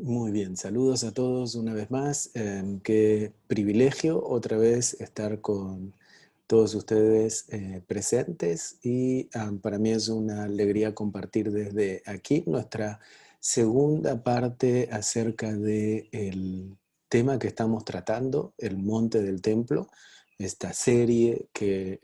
Muy bien, saludos a todos una vez más. Qué privilegio otra vez estar con todos ustedes presentes y para mí es una alegría compartir desde aquí nuestra segunda parte acerca del tema que estamos tratando, el Monte del Templo, esta serie que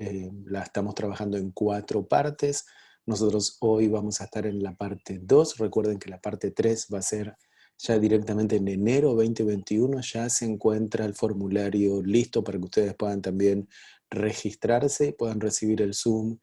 la estamos trabajando en 4 partes. Nosotros hoy vamos a estar en la parte 2. Recuerden que la parte 3 va a ser ya directamente en enero 2021. Ya se encuentra el formulario listo para que ustedes puedan también registrarse, puedan recibir el Zoom,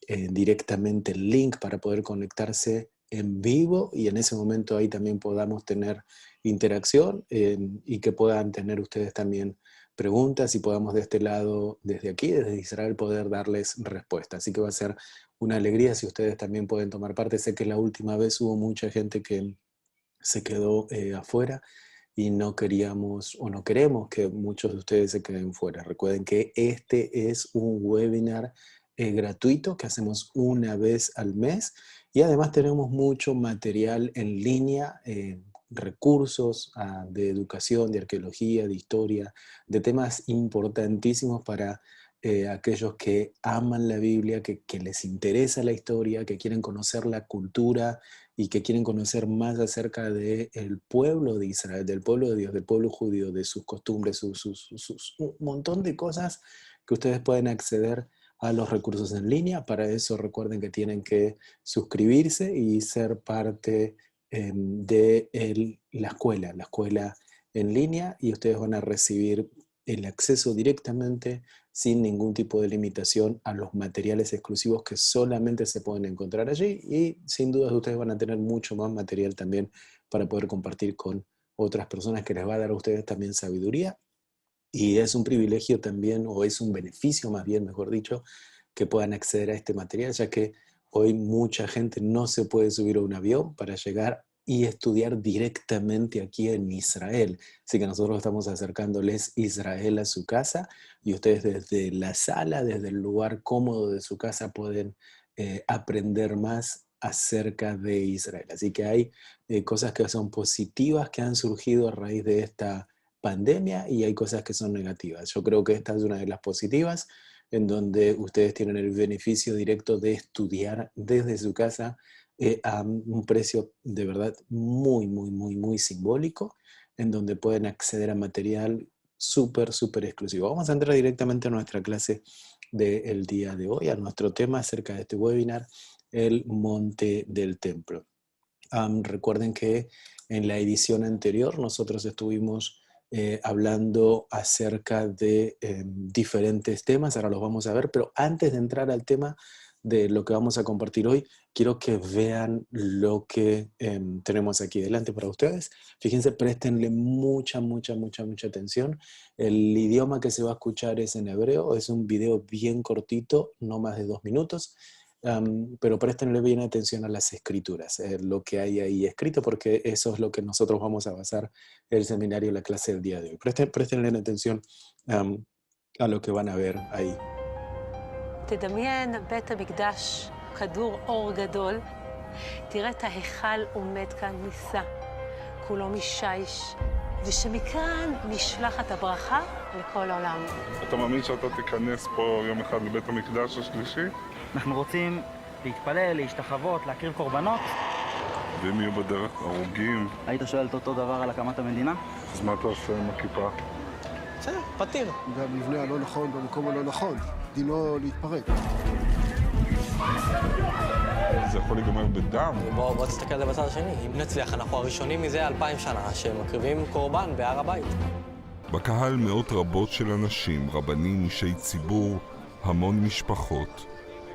directamente el link para poder conectarse en vivo y en ese momento ahí también podamos tener interacción y que puedan tener ustedes también preguntas y podamos de este lado, desde aquí, desde Israel, poder darles respuesta. Así que va a ser una alegría si ustedes también pueden tomar parte. Sé que la última vez hubo mucha gente que se quedó afuera y no queríamos o no queremos que muchos de ustedes se queden fuera. Recuerden que este es un webinar gratuito que hacemos una vez al mes y además tenemos mucho material en línea, recursos de educación, de arqueología, de historia, de temas importantísimos para aquellos que aman la Biblia, que les interesa la historia, que quieren conocer la cultura y que quieren conocer más acerca del pueblo de Israel, del pueblo de Dios, del pueblo judío, de sus costumbres, un montón de cosas que ustedes pueden acceder a los recursos en línea. Para eso recuerden que tienen que suscribirse y ser parte de la escuela en línea, y ustedes van a recibir el acceso directamente sin ningún tipo de limitación a los materiales exclusivos que solamente se pueden encontrar allí, y sin duda ustedes van a tener mucho más material también para poder compartir con otras personas, que les va a dar a ustedes también sabiduría. Y es un privilegio también, o es un beneficio más bien, mejor dicho, que puedan acceder a este material, ya que hoy mucha gente no se puede subir a un avión para llegar y estudiar directamente aquí en Israel. Así que nosotros estamos acercándoles Israel a su casa, y ustedes desde la sala, desde el lugar cómodo de su casa, pueden aprender más acerca de Israel. Así que hay cosas que son positivas que han surgido a raíz de esta pandemia, y hay cosas que son negativas. Yo creo que esta es una de las positivas, en donde ustedes tienen el beneficio directo de estudiar desde su casa a un precio de verdad muy, muy, muy, muy simbólico, en donde pueden acceder a material súper, súper exclusivo. Vamos a entrar directamente a nuestra clase del día de hoy, a nuestro tema acerca de este webinar, el Monte del Templo. Recuerden que en la edición anterior nosotros estuvimos hablando acerca de diferentes temas. Ahora los vamos a ver, pero antes de entrar al tema de lo que vamos a compartir hoy, quiero que vean lo que tenemos aquí delante para ustedes. Fíjense, préstenle mucha, mucha, mucha, mucha atención. El idioma que se va a escuchar es en hebreo. Es un video bien cortito, no más de 2 minutos. Pero préstenle bien atención a las escrituras, lo que hay ahí escrito, porque eso es lo que nosotros vamos a basar el seminario, la clase del día de hoy. Préstenle atención a lo que van a ver ahí. תדמיין בית המקדש, כדור אור גדול, תראה את ההיכל עומד כאן נישא, כולו משיש, ושמכאן נשלחת הברכה לכל עולם. אתה מאמין שאתה תיכנס פה יום אחד לבית המקדש השלישי? אנחנו רוצים להתפלל, להשתחוות, להקריב קורבנות. ואם יהיו בדרך הרוגים? היית שואל את אותו דבר על הקמת המדינה? אז מה אתה עושה עם הכיפה? בסדר, פתיר. והמבנה הלא נכון במקום הלא נכון, דינו להתפרק. זה יכול להיגמר בדם. בוא תסתכל על זה בצד השני. אם נצליח, אנחנו הראשונים מזה 2000 שנה שמקריבים קורבן בהר הבית. בקהל מאות רבות של אנשים, רבנים, אישי ציבור, המון משפחות.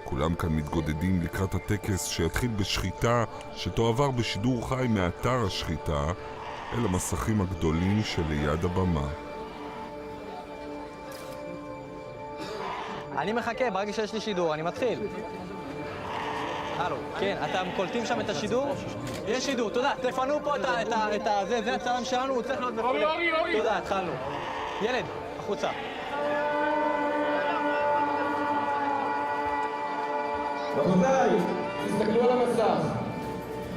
כולם כאן מתגודדים לקראת הטקס שיתחיל בשחיטה שתועבר בשידור חי מאתר השחיטה אל המסכים הגדולים שליד הבמה. אני מחכה, ברגע שיש לי שידור, אני מתחיל. הלו, כן, אתם קולטים שם את השידור? יש שידור, תודה, תפנו פה את זה, זה הצלם שלנו, הוא צריך להיות מפורט. תודה, התחלנו. ילד, החוצה. רבותיי, תסתכלו על המסך.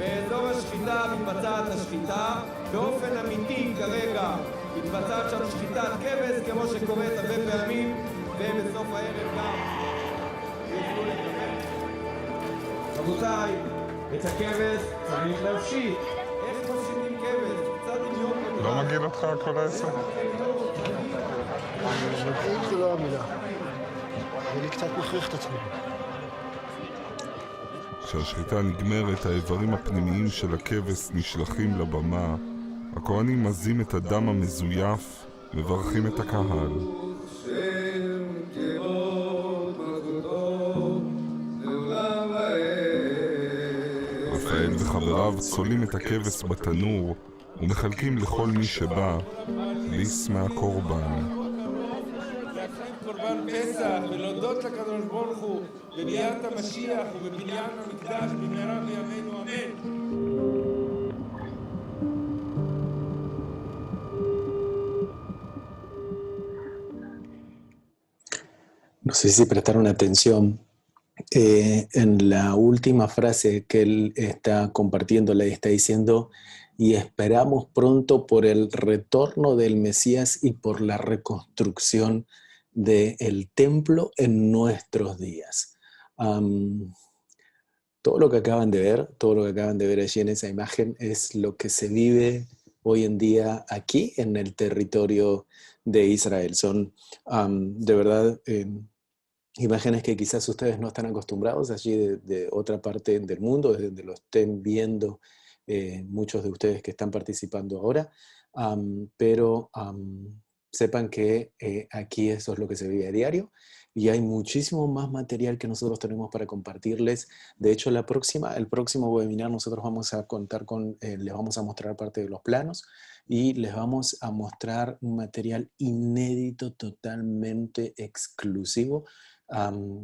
באזור השחיטה מתבצעת השחיטה באופן אמיתי כרגע. מתבצעת שם שחיטת כבש כמו שקורית הרבה פעמים, ובסוף הערב גם יוכלו לקבל. רבותיי, את הכבש צריך להפשיט. איך מפשיטים כבש? קצת דמיון. לא מגעיל אותך כל העסק? מגעיל זה לא המילה. אני קצת מכריח את עצמי. כשהשחיטה נגמרת, האיברים הפנימיים של הכבש נשלחים לבמה. הכהנים מזים את הדם המזויף, מברכים את הקהל. רפאל וחבריו צולים את הכבש בתנור ומחלקים לכל מי שבא ליס מהקורבן. קורבן פסח ולהודות לקדוש ברוך הוא בביאת המשיח ובבניין המקדש במהרה בימינו אמן. No sé si prestaron atención en la última frase que él está compartiendo, le está diciendo: y esperamos pronto por el retorno del Mesías y por la reconstrucción del templo en nuestros días. Todo lo que acaban de ver allí en esa imagen es lo que se vive hoy en día aquí en el territorio de Israel. Son de verdad imágenes que quizás ustedes no están acostumbrados allí de otra parte del mundo, desde donde lo estén viendo muchos de ustedes que están participando ahora, pero sepan que aquí eso es lo que se vive a diario y hay muchísimo más material que nosotros tenemos para compartirles. De hecho, el próximo webinar nosotros vamos a contar les vamos a mostrar parte de los planos y les vamos a mostrar un material inédito, totalmente exclusivo,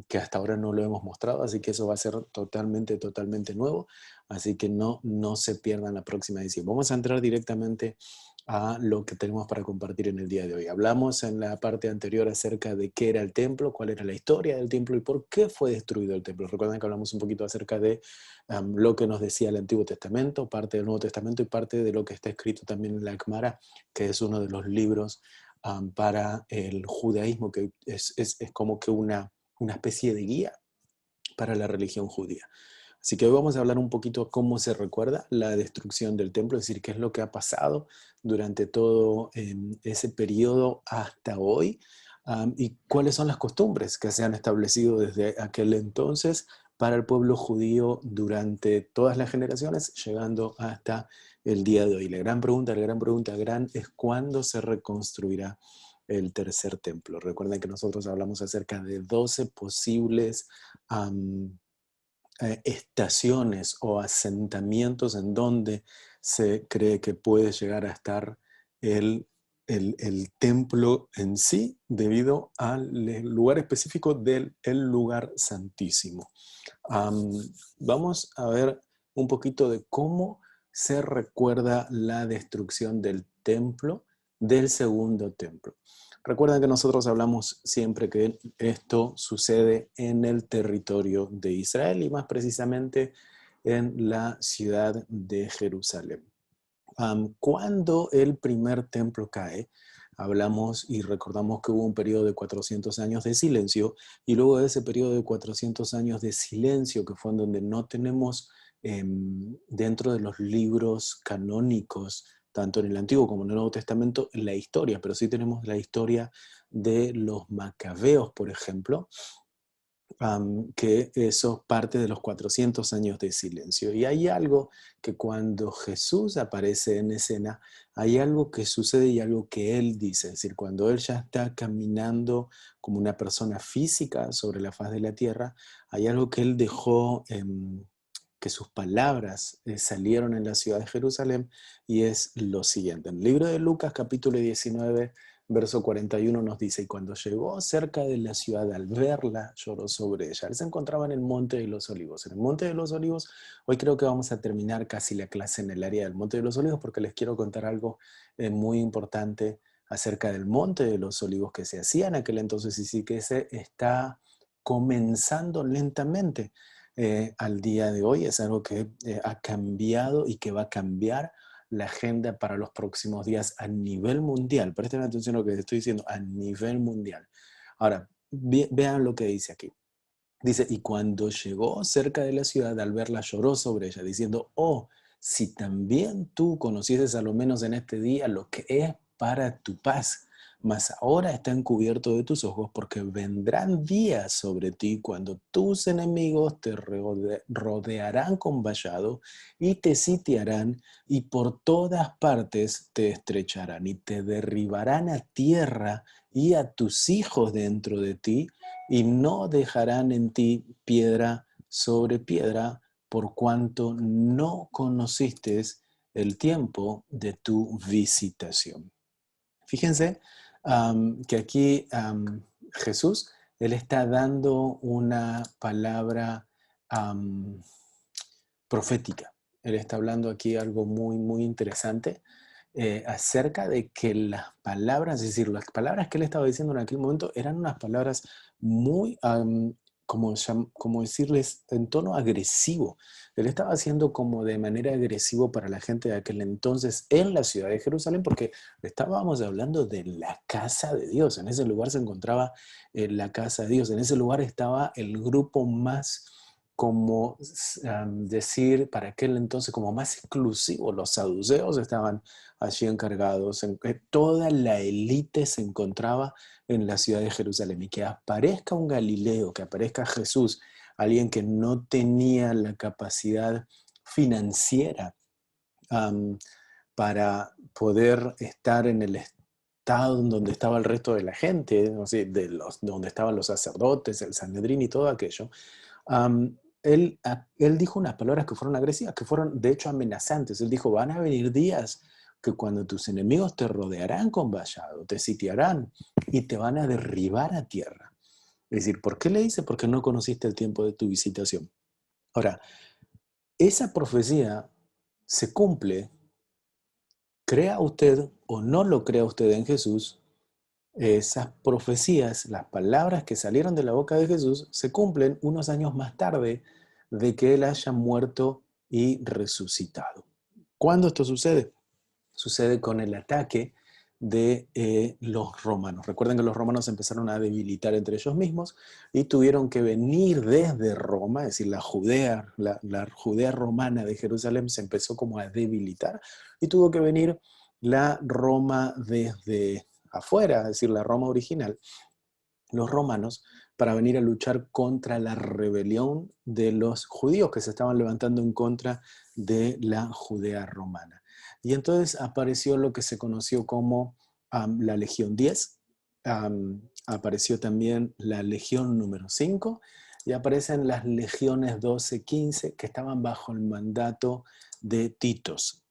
que hasta ahora no lo hemos mostrado, así que eso va a ser totalmente nuevo, así que no se pierdan la próxima edición. Vamos a entrar directamente a lo que tenemos para compartir en el día de hoy. Hablamos en la parte anterior acerca de qué era el templo, cuál era la historia del templo y por qué fue destruido el templo. Recuerden que hablamos un poquito acerca de lo que nos decía el Antiguo Testamento, parte del Nuevo Testamento y parte de lo que está escrito también en la Gemara, que es uno de los libros para el judaísmo, que es como que una especie de guía para la religión judía. Así que hoy vamos a hablar un poquito cómo se recuerda la destrucción del templo, es decir, qué es lo que ha pasado durante todo ese periodo hasta hoy, y cuáles son las costumbres que se han establecido desde aquel entonces para el pueblo judío durante todas las generaciones, llegando hasta el día de hoy. La gran pregunta es ¿cuándo se reconstruirá el tercer templo? Recuerden que nosotros hablamos acerca de 12 posibles estaciones o asentamientos en donde se cree que puede llegar a estar el templo en sí, debido al lugar específico del lugar santísimo. Vamos a ver un poquito de cómo se recuerda la destrucción del templo, del segundo templo. Recuerden que nosotros hablamos siempre que esto sucede en el territorio de Israel y más precisamente en la ciudad de Jerusalén. Cuando el primer templo cae, hablamos y recordamos que hubo un periodo de 400 años de silencio, y luego de ese periodo de 400 años de silencio, que fue en donde no tenemos dentro de los libros canónicos, tanto en el Antiguo como en el Nuevo Testamento, la historia, pero sí tenemos la historia de los macabeos, por ejemplo, que eso parte de los 400 años de silencio. Y hay algo que cuando Jesús aparece en escena, hay algo que sucede y algo que Él dice, es decir, cuando Él ya está caminando como una persona física sobre la faz de la tierra, hay algo que Él dejó, que sus palabras salieron en la ciudad de Jerusalén, y es lo siguiente. En el libro de Lucas, capítulo 19, verso 41 nos dice: y cuando llegó cerca de la ciudad, al verla, lloró sobre ella. Él se encontraba en el Monte de los Olivos. En el Monte de los Olivos, hoy creo que vamos a terminar casi la clase en el área del Monte de los Olivos, porque les quiero contar algo muy importante acerca del Monte de los Olivos que se hacía en aquel entonces, y sí que se está comenzando lentamente al día de hoy, es algo que ha cambiado y que va a cambiar la agenda para los próximos días a nivel mundial. Presten atención a lo que les estoy diciendo, a nivel mundial. Ahora, vean lo que dice aquí. Dice, y cuando llegó cerca de la ciudad, al verla lloró sobre ella, diciendo, oh, si también tú conocieses a lo menos en este día lo que es para tu paz, mas ahora está encubierto de tus ojos, porque vendrán días sobre ti cuando tus enemigos te rodearán con vallado y te sitiarán y por todas partes te estrecharán y te derribarán a tierra y a tus hijos dentro de ti y no dejarán en ti piedra sobre piedra por cuanto no conociste el tiempo de tu visitación. Fíjense que aquí Jesús, él está dando una palabra profética. Él está hablando aquí algo muy, muy interesante acerca de que las palabras, es decir, las palabras que él estaba diciendo en aquel momento eran unas palabras muy, como decirles, en tono agresivo. Él estaba haciendo como de manera agresiva para la gente de aquel entonces en la ciudad de Jerusalén, porque estábamos hablando de la casa de Dios. En ese lugar se encontraba la casa de Dios. En ese lugar estaba el grupo más, como decir, para aquel entonces, como más exclusivo. Los saduceos estaban allí encargados. Toda la élite se encontraba en la ciudad de Jerusalén. Y que aparezca un Galileo, que aparezca Jesús, alguien que no tenía la capacidad financiera para poder estar en el estado donde estaba el resto de la gente, no sé, donde estaban los sacerdotes, el Sanedrín y todo aquello. Él dijo unas palabras que fueron agresivas, que fueron de hecho amenazantes. Él dijo, van a venir días que cuando tus enemigos te rodearán con vallado, te sitiarán y te van a derribar a tierra. Es decir, ¿por qué le dice? Porque no conociste el tiempo de tu visitación. Ahora, esa profecía se cumple, crea usted o no lo crea usted en Jesús, esas profecías, las palabras que salieron de la boca de Jesús, se cumplen unos años más tarde de que Él haya muerto y resucitado. ¿Cuándo esto sucede? Sucede con el ataque de los romanos. Recuerden que los romanos empezaron a debilitar entre ellos mismos y tuvieron que venir desde Roma, es decir, la Judea romana de Jerusalén se empezó como a debilitar y tuvo que venir la Roma desde afuera, es decir, la Roma original, los romanos, para venir a luchar contra la rebelión de los judíos que se estaban levantando en contra de la Judea romana. Y entonces apareció lo que se conoció como la Legión 10, apareció también la Legión número 5 y aparecen las Legiones 12, 15 que estaban bajo el mandato de Titos.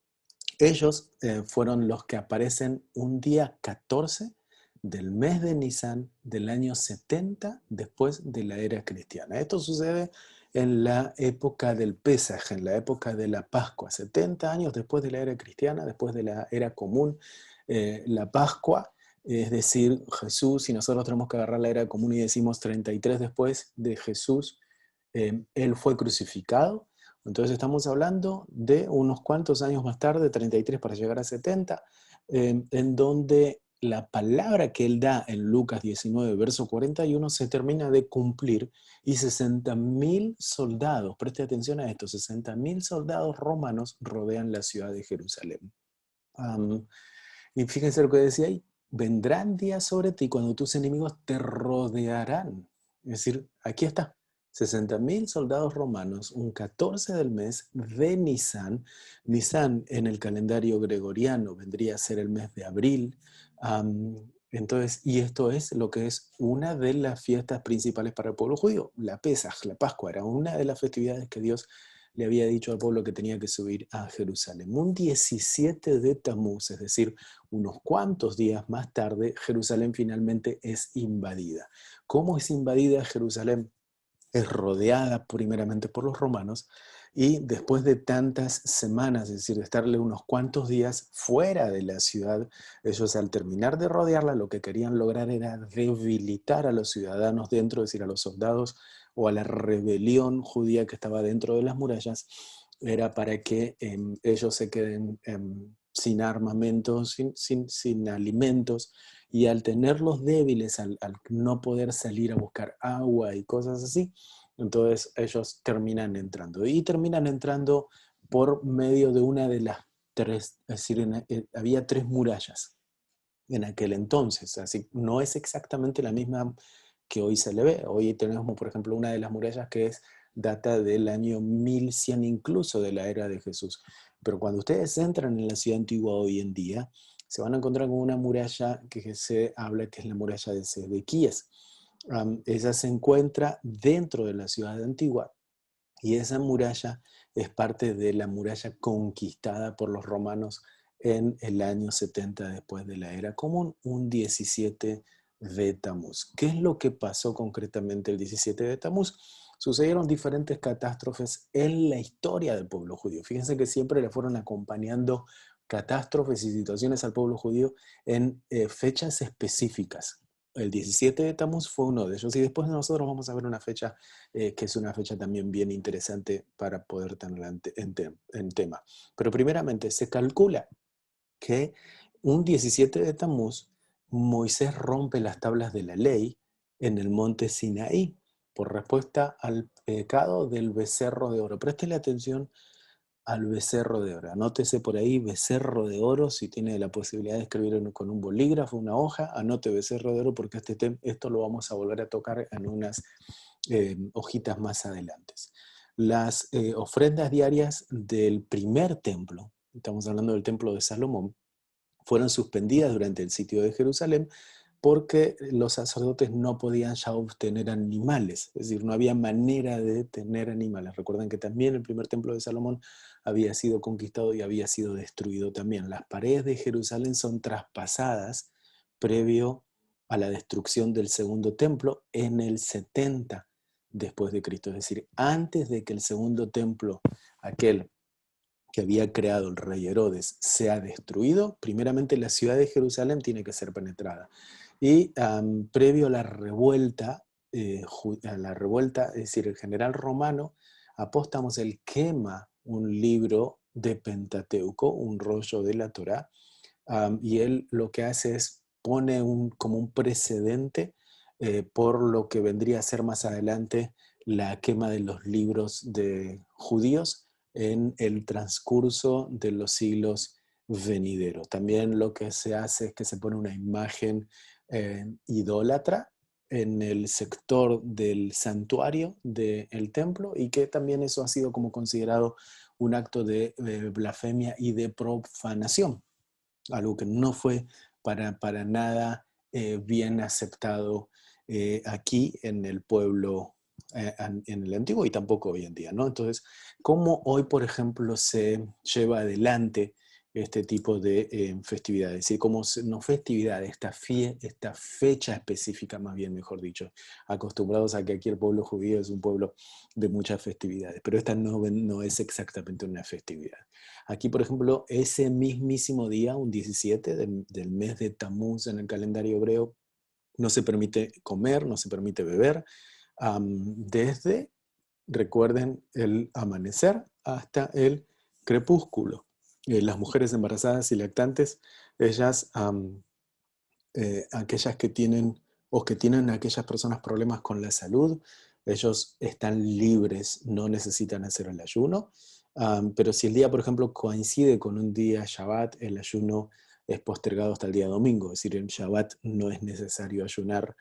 Ellos fueron los que aparecen un día 14 del mes de Nisan del año 70 después de la era cristiana. Esto sucede en la época del Pesaj, en la época de la Pascua, 70 años después de la era cristiana, después de la era común, la Pascua, es decir, Jesús, si nosotros tenemos que agarrar la era común y decimos 33 después de Jesús, Él fue crucificado. Entonces estamos hablando de unos cuantos años más tarde, 33 para llegar a 70, en donde la palabra que él da en Lucas 19, verso 41, se termina de cumplir y 60.000 soldados, preste atención a esto, 60.000 soldados romanos rodean la ciudad de Jerusalén. Y fíjense lo que decía ahí, vendrán días sobre ti cuando tus enemigos te rodearán. Es decir, aquí está. 60.000 soldados romanos, un 14 del mes de Nisan. Nisan en el calendario gregoriano vendría a ser el mes de abril. Entonces, y esto es lo que es una de las fiestas principales para el pueblo judío. La Pesaj, la Pascua, era una de las festividades que Dios le había dicho al pueblo que tenía que subir a Jerusalén. Un 17 de Tamuz, es decir, unos cuantos días más tarde, Jerusalén finalmente es invadida. ¿Cómo es invadida Jerusalén? Es rodeada primeramente por los romanos y después de tantas semanas, es decir, de estarle unos cuantos días fuera de la ciudad, ellos al terminar de rodearla lo que querían lograr era debilitar a los ciudadanos dentro, es decir, a los soldados o a la rebelión judía que estaba dentro de las murallas, era para que ellos se queden sin armamento, sin alimentos, y al tenerlos débiles, al no poder salir a buscar agua y cosas así, entonces ellos terminan entrando. Y terminan entrando por medio de una de las tres, es decir, había 3 murallas en aquel entonces, así no es exactamente la misma que hoy se le ve. Hoy tenemos, por ejemplo, una de las murallas que data del año 1100 incluso de la era de Jesús. Pero cuando ustedes entran en la ciudad antigua hoy en día, se van a encontrar con una muralla que se habla que es la muralla de Sedequías. Esa se encuentra dentro de la ciudad antigua, y esa muralla es parte de la muralla conquistada por los romanos en el año 70 después de la era común, un 17 de Tamuz. ¿Qué es lo que pasó concretamente el 17 de Tamuz? Sucedieron diferentes catástrofes en la historia del pueblo judío. Fíjense que siempre le fueron acompañando catástrofes y situaciones al pueblo judío en fechas específicas. El 17 de Tamuz fue uno de ellos, y después nosotros vamos a ver una fecha que es una fecha también bien interesante para poder tenerla en tema. Pero primeramente se calcula que un 17 de Tamuz Moisés rompe las tablas de la ley en el monte Sinaí por respuesta al pecado del becerro de oro. Préstele atención al becerro de oro. Anótese por ahí becerro de oro, si tiene la posibilidad de escribir con un bolígrafo, una hoja, anote becerro de oro, porque esto lo vamos a volver a tocar en unas hojitas más adelante. Las ofrendas diarias del primer templo, estamos hablando del templo de Salomón, fueron suspendidas durante el sitio de Jerusalén porque los sacerdotes no podían ya obtener animales, es decir, no había manera de tener animales. Recuerden que también el primer templo de Salomón había sido conquistado y había sido destruido también. Las paredes de Jerusalén son traspasadas previo a la destrucción del segundo templo en el 70 después de Cristo, es decir, antes de que el segundo templo, aquel que había creado el rey Herodes, sea destruido, primeramente la ciudad de Jerusalén tiene que ser penetrada. Y previo a la revuelta, es decir, el general romano, Apóstamos, él quema un libro de Pentateuco, un rollo de la Torá, y él lo que hace es pone como un precedente por lo que vendría a ser más adelante la quema de los libros de judíos en el transcurso de los siglos venideros. También lo que se hace es que se pone una imagen idólatra en el sector del santuario del templo, y que también eso ha sido como considerado un acto de blasfemia y de profanación, algo que no fue para nada bien aceptado aquí en el pueblo, en el antiguo, y tampoco hoy en día, ¿no? Entonces, ¿cómo hoy, por ejemplo, se lleva adelante este tipo de festividades? Es decir, no festividades, esta fecha específica, más bien, mejor dicho, acostumbrados a que aquí el pueblo judío es un pueblo de muchas festividades, pero esta no es exactamente una festividad. Aquí, por ejemplo, ese mismísimo día, un 17 del mes de Tamuz en el calendario hebreo, no se permite comer, no se permite beber, desde, recuerden, el amanecer hasta el crepúsculo. Las mujeres embarazadas y lactantes, ellas, aquellas que tienen o que tienen aquellas personas problemas con la salud, ellos están libres, no necesitan hacer el ayuno. Pero si el día, por ejemplo, coincide con un día Shabbat, el ayuno es postergado hasta el día domingo. Es decir, en Shabbat no es necesario ayunar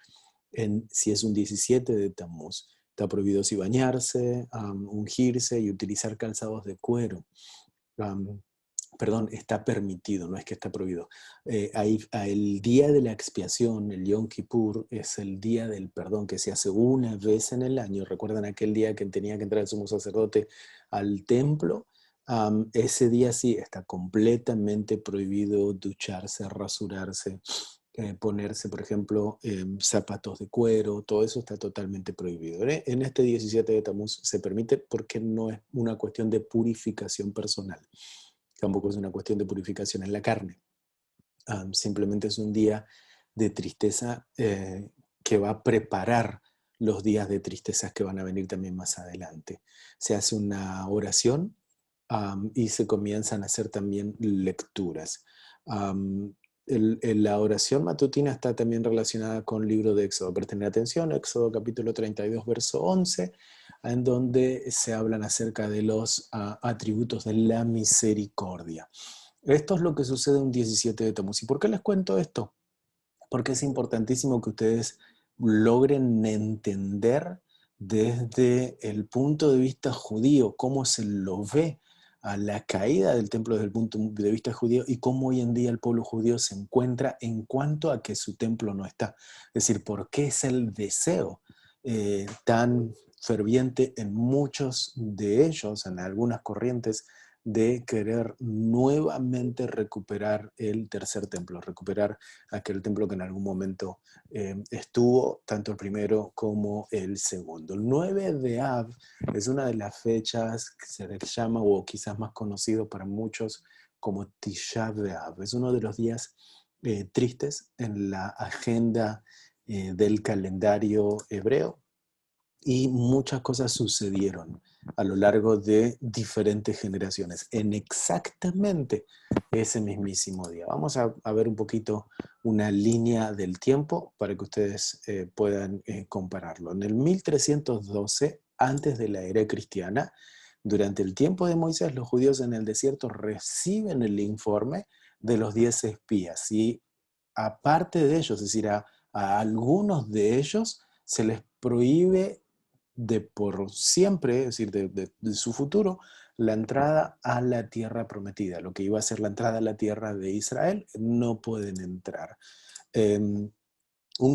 si es un 17 de Tammuz. Está prohibido si bañarse, ungirse y utilizar calzados de cuero. Perdón, está permitido, no es que está prohibido. El día de la expiación, el Yom Kippur, es el día del perdón que se hace una vez en el año. ¿Recuerdan aquel día que tenía que entrar el sumo sacerdote al templo? Ese día sí está completamente prohibido ducharse, rasurarse, ponerse, por ejemplo, zapatos de cuero. Todo eso está totalmente prohibido. En este 17 de Tammuz se permite porque no es una cuestión de purificación personal. Tampoco es una cuestión de purificación en la carne. Simplemente es un día de tristeza que va a preparar los días de tristezas que van a venir también más adelante. Se hace una oración y se comienzan a hacer también lecturas. La oración matutina está también relacionada con el libro de Éxodo. Presten atención, Éxodo capítulo 32, verso 11, en donde se hablan acerca de los atributos de la misericordia. Esto es lo que sucede un 17 de Tamuz. ¿Y por qué les cuento esto? Porque es importantísimo que ustedes logren entender desde el punto de vista judío cómo se lo ve a la caída del templo desde el punto de vista judío y cómo hoy en día el pueblo judío se encuentra en cuanto a que su templo no está. Es decir, por qué es el deseo tan ferviente en muchos de ellos, en algunas corrientes, de querer nuevamente recuperar el tercer templo, recuperar aquel templo que en algún momento estuvo, tanto el primero como el segundo. El 9 de Av es una de las fechas que se les llama, o quizás más conocido para muchos, como Tisha B'Av. Es uno de los días tristes en la agenda del calendario hebreo, y muchas cosas sucedieron a lo largo de diferentes generaciones en exactamente ese mismísimo día. Vamos a ver un poquito una línea del tiempo para que ustedes puedan compararlo. En el 1312, antes de la era cristiana, durante el tiempo de Moisés, los judíos en el desierto reciben el informe de los 10 espías, y aparte de ellos, es decir, a algunos de ellos se les prohíbe de por siempre, es decir, de su futuro, la entrada a la tierra prometida. Lo que iba a ser la entrada a la tierra de Israel, no pueden entrar. Un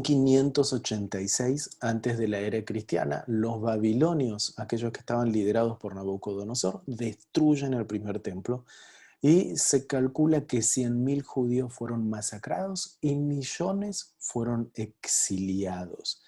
586 antes de la era cristiana, los babilonios, aquellos que estaban liderados por Nabucodonosor, destruyen el primer templo, y se calcula que 100.000 judíos fueron masacrados y millones fueron exiliados.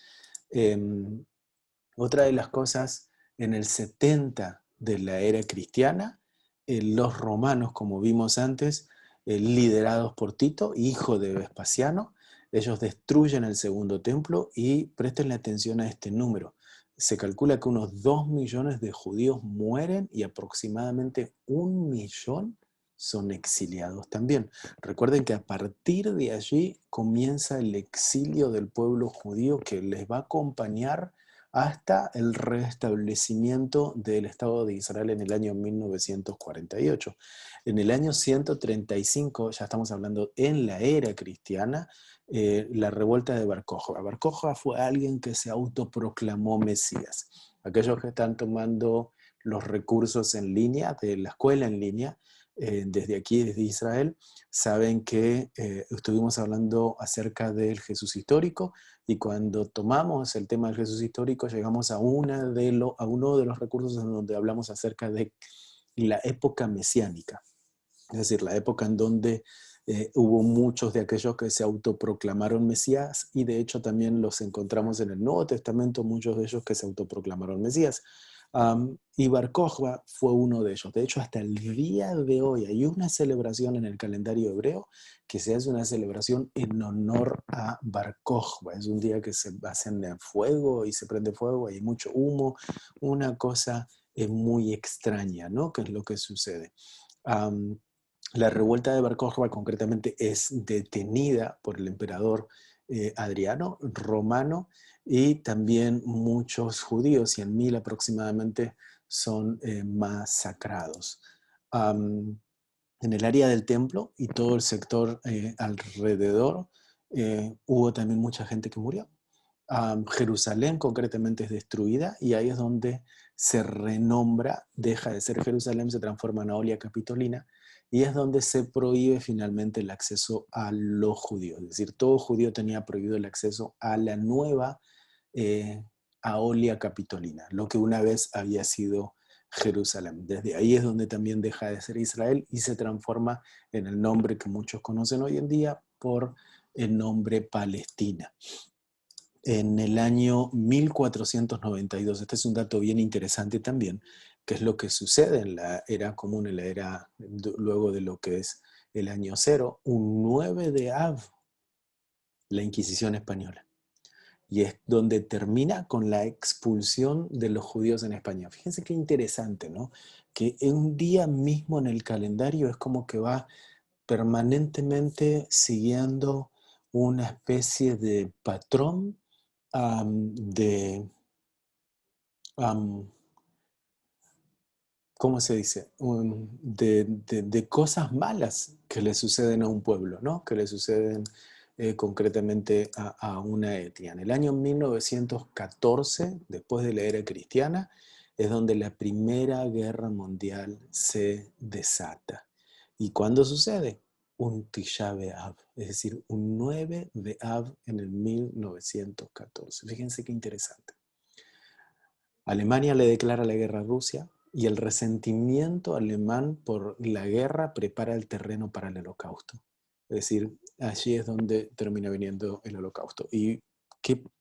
Otra de las cosas, en el 70 de la era cristiana, los romanos, como vimos antes, liderados por Tito, hijo de Vespasiano, ellos destruyen el segundo templo, y prestenle atención a este número. Se calcula que unos 2 millones de judíos mueren y aproximadamente 1 millón son exiliados también. Recuerden que a partir de allí comienza el exilio del pueblo judío, que les va a acompañar hasta el restablecimiento del Estado de Israel en el año 1948. En el año 135, ya estamos hablando en la era cristiana, la revuelta de Bar Kokhba. Bar Kokhba fue alguien que se autoproclamó Mesías. Aquellos que están tomando los recursos en línea, de la escuela en línea, desde aquí, desde Israel, saben que estuvimos hablando acerca del Jesús histórico, y cuando tomamos el tema del Jesús histórico llegamos a uno de los recursos en donde hablamos acerca de la época mesiánica, es decir, la época en donde hubo muchos de aquellos que se autoproclamaron Mesías, y de hecho también los encontramos en el Nuevo Testamento, muchos de ellos que se autoproclamaron Mesías. Y Bar Kokhba fue uno de ellos. De hecho, hasta el día de hoy hay una celebración en el calendario hebreo que se hace una celebración en honor a Bar Kokhba. Es un día que se hacen fuego y se prende fuego, hay mucho humo, una cosa muy extraña, ¿no? ¿Qué es lo que sucede? La revuelta de Bar Kokhba concretamente es detenida por el emperador Adriano, romano, y también muchos judíos, 100.000 aproximadamente, son masacrados. En el área del templo y todo el sector alrededor hubo también mucha gente que murió. Jerusalén concretamente es destruida, y ahí es donde se renombra, deja de ser Jerusalén, se transforma en Aolia Capitolina, y es donde se prohíbe finalmente el acceso a los judíos. Es decir, todo judío tenía prohibido el acceso a la nueva Aolia Capitolina, lo que una vez había sido Jerusalén. Desde ahí es donde también deja de ser Israel y se transforma en el nombre que muchos conocen hoy en día por el nombre Palestina. En el año 1492, este es un dato bien interesante también, que es lo que sucede en la era común, en la era luego de lo que es el año cero, un 9 de Av, la Inquisición española. y es donde termina con la expulsión de los judíos en España. Fíjense qué interesante, ¿no? Que en un día mismo en el calendario es como que va permanentemente siguiendo una especie de patrón de, am, ¿cómo se dice? De cosas malas que le suceden a un pueblo, ¿no? Que le suceden concretamente a una etnia. En el año 1914, después de la era cristiana, es donde la Primera Guerra Mundial se desata. ¿Y cuándo sucede? Un Tisha B'Av, es decir, un 9 de Av en el 1914. Fíjense qué interesante. Alemania le declara la guerra a Rusia y el resentimiento alemán por la guerra prepara el terreno para el holocausto. Es decir, allí es donde termina viniendo el holocausto. ¿Y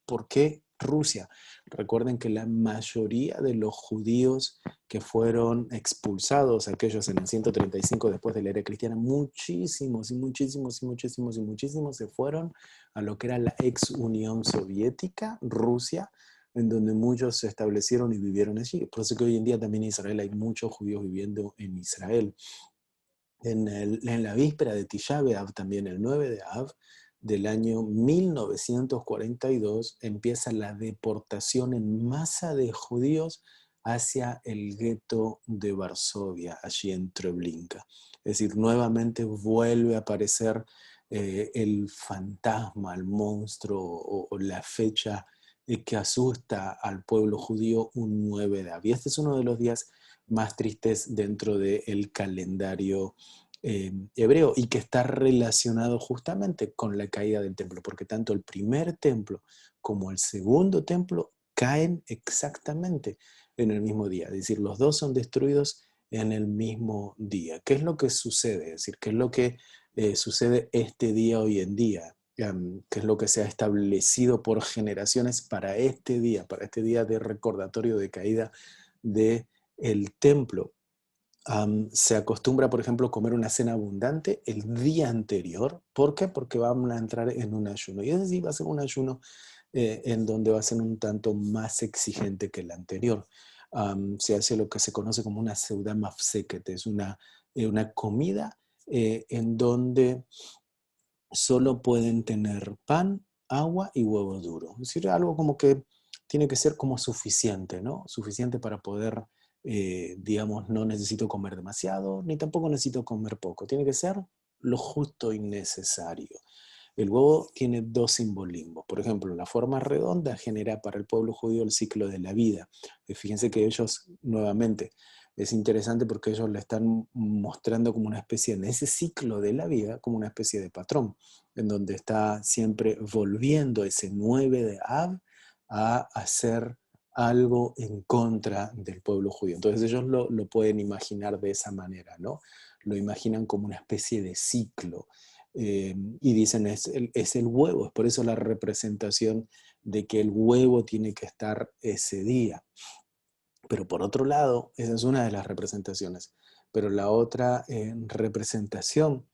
por qué Rusia? Recuerden que la mayoría de los judíos que fueron expulsados, aquellos en el 135 después de la era cristiana, muchísimos se fueron a lo que era la ex Unión Soviética, Rusia, en donde muchos se establecieron y vivieron allí. Por eso que hoy en día también en Israel hay muchos judíos viviendo en Israel. En la víspera de Tisha B'Av, también el 9 de Av del año 1942, empieza la deportación en masa de judíos hacia el gueto de Varsovia, allí en Treblinka. Es decir, nuevamente vuelve a aparecer el fantasma, el monstruo o la fecha que asusta al pueblo judío, un 9 de Av. Y este es uno de los días más tristes dentro del calendario hebreo y que está relacionado justamente con la caída del templo, porque tanto el primer templo como el segundo templo caen exactamente en el mismo día. Es decir, los dos son destruidos en el mismo día. ¿Qué es lo que sucede? Es decir, ¿qué es lo que sucede este día hoy en día? ¿Qué es lo que se ha establecido por generaciones para este día de recordatorio de caída del templo? Se acostumbra, por ejemplo, comer una cena abundante el día anterior. ¿Por qué? Porque vamos a entrar en un ayuno. Y es decir, va a ser un ayuno en donde va a ser un tanto más exigente que el anterior. Se hace lo que se conoce como una seuda mafseket, es una comida en donde solo pueden tener pan, agua y huevo duro. Es decir, algo como que tiene que ser como suficiente, ¿no? Suficiente para poder, digamos, no necesito comer demasiado, ni tampoco necesito comer poco. Tiene que ser lo justo y necesario. El huevo tiene dos simbolismos. Por ejemplo, la forma redonda genera para el pueblo judío el ciclo de la vida. Fíjense que ellos, nuevamente, es interesante porque ellos le están mostrando como una especie, en ese ciclo de la vida, como una especie de patrón, en donde está siempre volviendo ese 9 de Av a hacer algo en contra del pueblo judío. Entonces ellos lo pueden imaginar de esa manera, ¿no? Lo imaginan como una especie de ciclo. Y dicen es el huevo, es por eso la representación de que el huevo tiene que estar ese día. Pero por otro lado, esa es una de las representaciones, pero la otra representación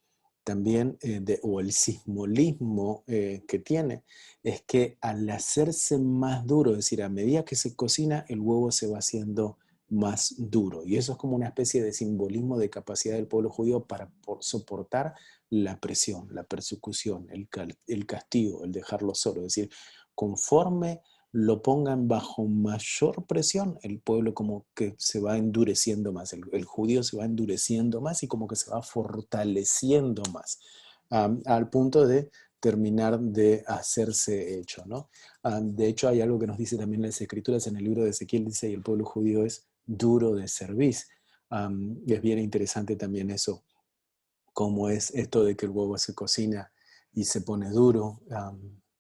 también, o el simbolismo que tiene, es que al hacerse más duro, es decir, a medida que se cocina, el huevo se va haciendo más duro. Y eso es como una especie de simbolismo de capacidad del pueblo judío para soportar la presión, la persecución, el castigo, el dejarlo solo. Es decir, conforme lo pongan bajo mayor presión, el pueblo como que se va endureciendo más, el judío se va endureciendo más y como que se va fortaleciendo más, al punto de terminar de hacerse hecho, ¿no? De hecho, hay algo que nos dice también las Escrituras en el libro de Ezequiel, dice, y el pueblo judío es duro de cerviz. Y es bien interesante también eso, cómo es esto de que el huevo se cocina y se pone duro,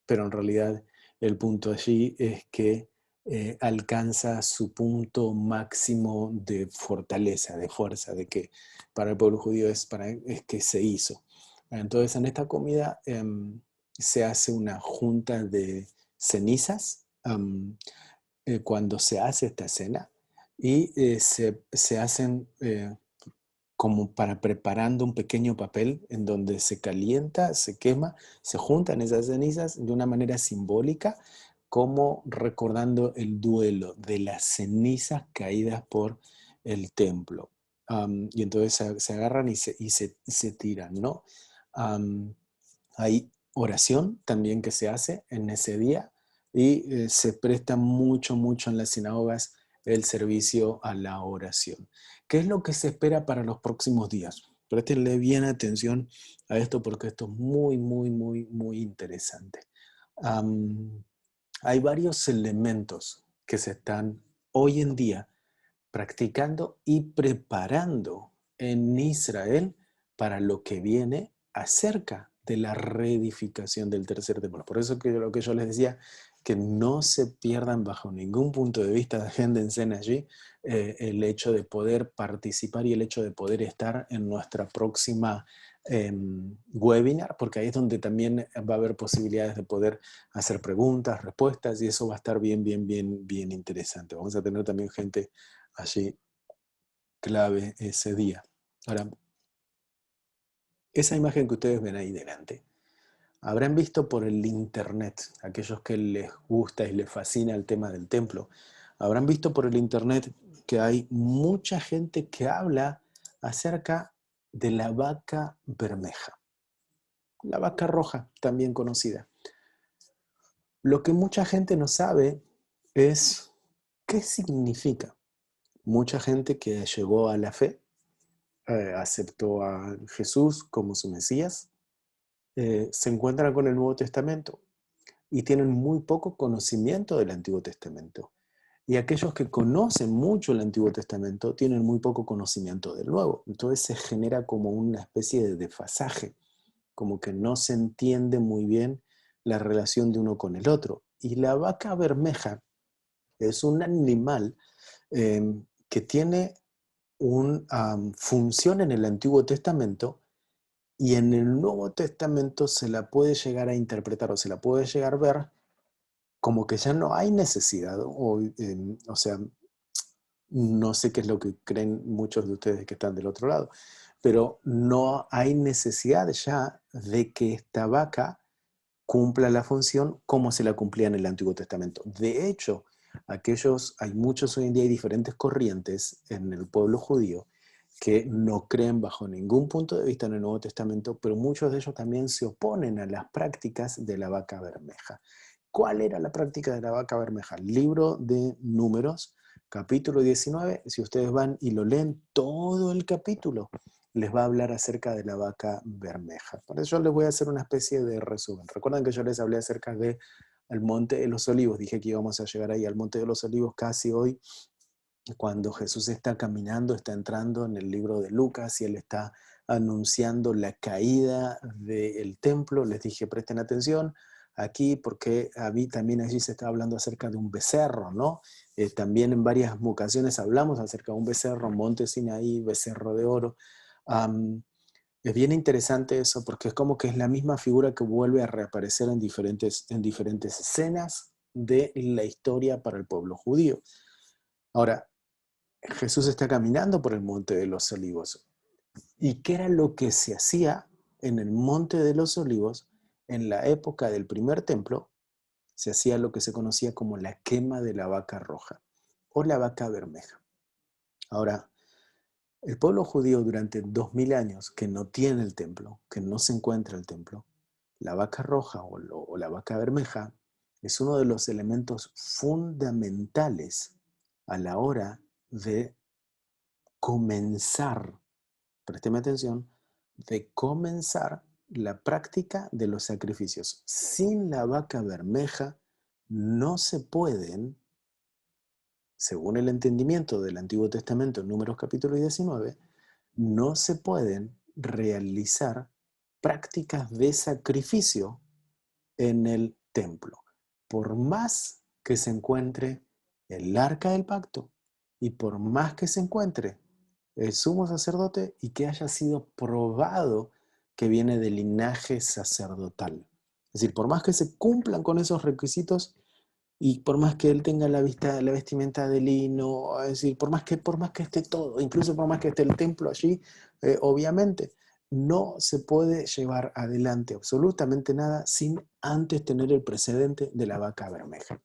pero en realidad el punto allí es que alcanza su punto máximo de fortaleza, de fuerza, de que para el pueblo judío es que se hizo. Entonces en esta comida se hace una junta de cenizas cuando se hace esta cena y se hacen como para preparando un pequeño papel en donde se calienta, se quema, se juntan esas cenizas de una manera simbólica como recordando el duelo de las cenizas caídas por el templo. Y entonces se agarran y se tiran, ¿no? Hay oración también que se hace en ese día y se presta mucho en las sinagogas el servicio a la oración. ¿Qué es lo que se espera para los próximos días? Préstenle bien atención a esto porque esto es muy interesante. Hay varios elementos que se están hoy en día practicando y preparando en Israel para lo que viene acerca de la reedificación del tercer templo. Por eso que lo que yo les decía, que no se pierdan bajo ningún punto de vista, agéndense allí el hecho de poder participar y el hecho de poder estar en nuestra próxima webinar, porque ahí es donde también va a haber posibilidades de poder hacer preguntas, respuestas, y eso va a estar bien interesante. Vamos a tener también gente allí clave ese día. Ahora, esa imagen que ustedes ven ahí delante, habrán visto por el internet, aquellos que les gusta y les fascina el tema del templo, habrán visto por el internet que hay mucha gente que habla acerca de la vaca bermeja, la vaca roja, también conocida. Lo que mucha gente no sabe es qué significa. Mucha gente que llegó a la fe, aceptó a Jesús como su Mesías, se encuentran con el Nuevo Testamento y tienen muy poco conocimiento del Antiguo Testamento. Y aquellos que conocen mucho el Antiguo Testamento tienen muy poco conocimiento del Nuevo. Entonces se genera como una especie de desfasaje, como que no se entiende muy bien la relación de uno con el otro. Y la vaca bermeja es un animal que tiene una función en el Antiguo Testamento y en el Nuevo Testamento se la puede llegar a interpretar o se la puede llegar a ver como que ya no hay necesidad, o sea, no sé qué es lo que creen muchos de ustedes que están del otro lado, pero no hay necesidad ya de que esta vaca cumpla la función como se la cumplía en el Antiguo Testamento. De hecho, hay muchos hoy en día, hay diferentes corrientes en el pueblo judío que no creen bajo ningún punto de vista en el Nuevo Testamento, pero muchos de ellos también se oponen a las prácticas de la vaca bermeja. ¿Cuál era la práctica de la vaca bermeja? Libro de Números, capítulo 19, si ustedes van y lo leen todo el capítulo, les va a hablar acerca de la vaca bermeja. Por eso yo les voy a hacer una especie de resumen. Recuerdan que yo les hablé acerca del Monte de los Olivos, dije que íbamos a llegar ahí al Monte de los Olivos casi hoy, cuando Jesús está caminando, está entrando en el libro de Lucas y él está anunciando la caída del templo. Les dije, presten atención aquí porque a mí también allí se está hablando acerca de un becerro, ¿no? También en varias ocasiones hablamos acerca de un becerro, Monte Sinaí, becerro de oro. Es bien interesante eso porque es como que es la misma figura que vuelve a reaparecer en diferentes escenas de la historia para el pueblo judío. Ahora, Jesús está caminando por el Monte de los Olivos. ¿Y qué era lo que se hacía en el Monte de los Olivos? En la época del primer templo, se hacía lo que se conocía como la quema de la vaca roja o la vaca bermeja. Ahora, el pueblo judío durante 2000 años que no tiene el templo, que no se encuentra el templo, la vaca roja o la vaca bermeja es uno de los elementos fundamentales a la hora de comenzar, présteme atención, de comenzar la práctica de los sacrificios. Sin la vaca bermeja no se pueden, según el entendimiento del Antiguo Testamento en Números capítulo 19, no se pueden realizar prácticas de sacrificio en el templo. Por más que se encuentre el arca del pacto y por más que se encuentre el sumo sacerdote y que haya sido probado que viene del linaje sacerdotal. Es decir, por más que se cumplan con esos requisitos y por más que él tenga la vestimenta de lino, es decir, por más que esté todo, incluso por más que esté el templo allí, obviamente, no se puede llevar adelante absolutamente nada sin antes tener el precedente de la vaca bermeja.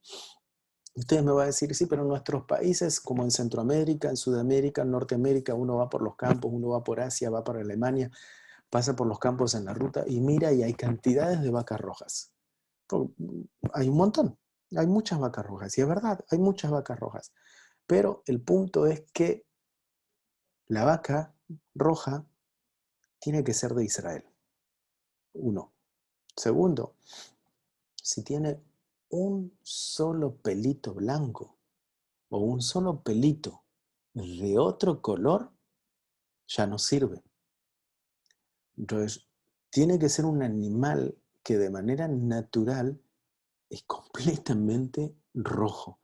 Ustedes me van a decir, sí, pero en nuestros países, como en Centroamérica, en Sudamérica, en Norteamérica, uno va por los campos, uno va por Asia, va para Alemania, pasa por los campos en la ruta y mira y hay cantidades de vacas rojas. Hay un montón, hay muchas vacas rojas, y es verdad, hay muchas vacas rojas. Pero el punto es que la vaca roja tiene que ser de Israel. Uno. Segundo, si tiene un solo pelito blanco o un solo pelito de otro color, ya no sirve. Entonces, tiene que ser un animal que de manera natural es completamente rojo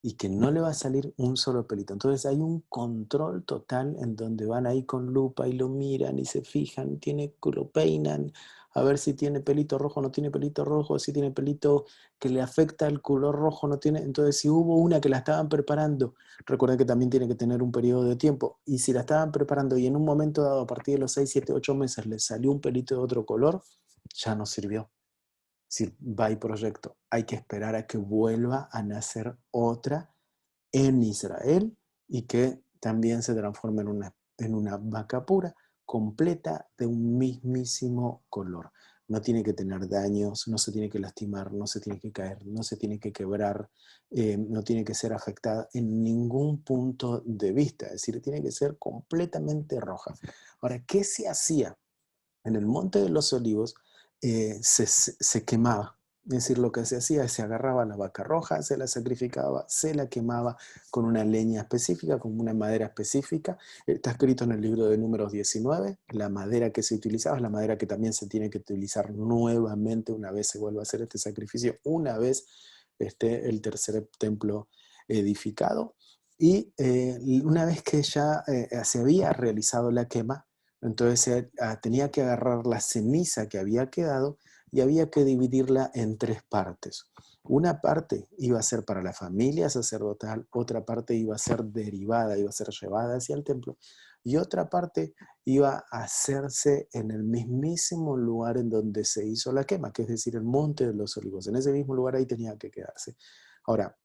y que no le va a salir un solo pelito. Entonces hay un control total en donde van ahí con lupa y lo miran y se fijan, lo peinan, a ver si tiene pelito rojo, no tiene pelito rojo, si tiene pelito que le afecta el color rojo, no tiene. Entonces, si hubo una que la estaban preparando, recuerden que también tiene que tener un periodo de tiempo, y si la estaban preparando y en un momento dado, a partir de los 6, 7, 8 meses, le salió un pelito de otro color, ya no sirvió. Si va y proyecto, hay que esperar a que vuelva a nacer otra en Israel y que también se transforme en una vaca pura, completa, de un mismísimo color. No tiene que tener daños, no se tiene que lastimar, no se tiene que caer, no se tiene que quebrar, no tiene que ser afectada en ningún punto de vista. Es decir, tiene que ser completamente roja. Ahora, ¿qué se hacía? En el Monte de los Olivos se quemaba. Es decir, lo que se hacía es se agarraba la vaca roja, se la sacrificaba, se la quemaba con una leña específica, con una madera específica. Está escrito en el libro de Números 19, la madera que se utilizaba es la madera que también se tiene que utilizar nuevamente una vez se vuelva a hacer este sacrificio, una vez esté el tercer templo edificado. Y una vez que ya se había realizado la quema, entonces tenía que agarrar la ceniza que había quedado y había que dividirla en 3 partes. Una parte iba a ser para la familia sacerdotal, otra parte iba a ser derivada, iba a ser llevada hacia el templo, y otra parte iba a hacerse en el mismísimo lugar en donde se hizo la quema, que es decir, el Monte de los Olivos. En ese mismo lugar ahí tenía que quedarse. Ahora,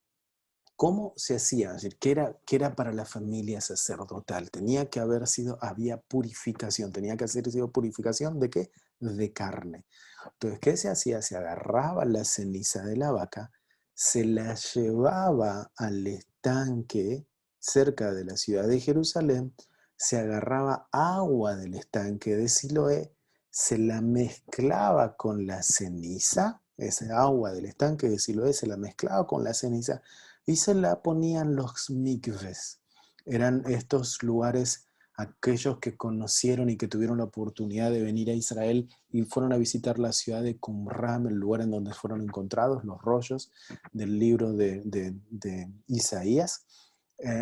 ¿cómo se hacía? Es decir, ¿qué era para la familia sacerdotal? Tenía que haber sido, había purificación, tenía que haber sido purificación ¿de qué? De carne. Entonces, ¿qué se hacía? Se agarraba la ceniza de la vaca, se la llevaba al estanque cerca de la ciudad de Jerusalén, se agarraba agua del estanque de Siloé, se la mezclaba con la ceniza, esa agua del estanque de Siloé se la mezclaba con la ceniza, y se la ponían los mikves. Eran estos lugares, aquellos que conocieron y que tuvieron la oportunidad de venir a Israel y fueron a visitar la ciudad de Qumran, el lugar en donde fueron encontrados los rollos del libro de Isaías.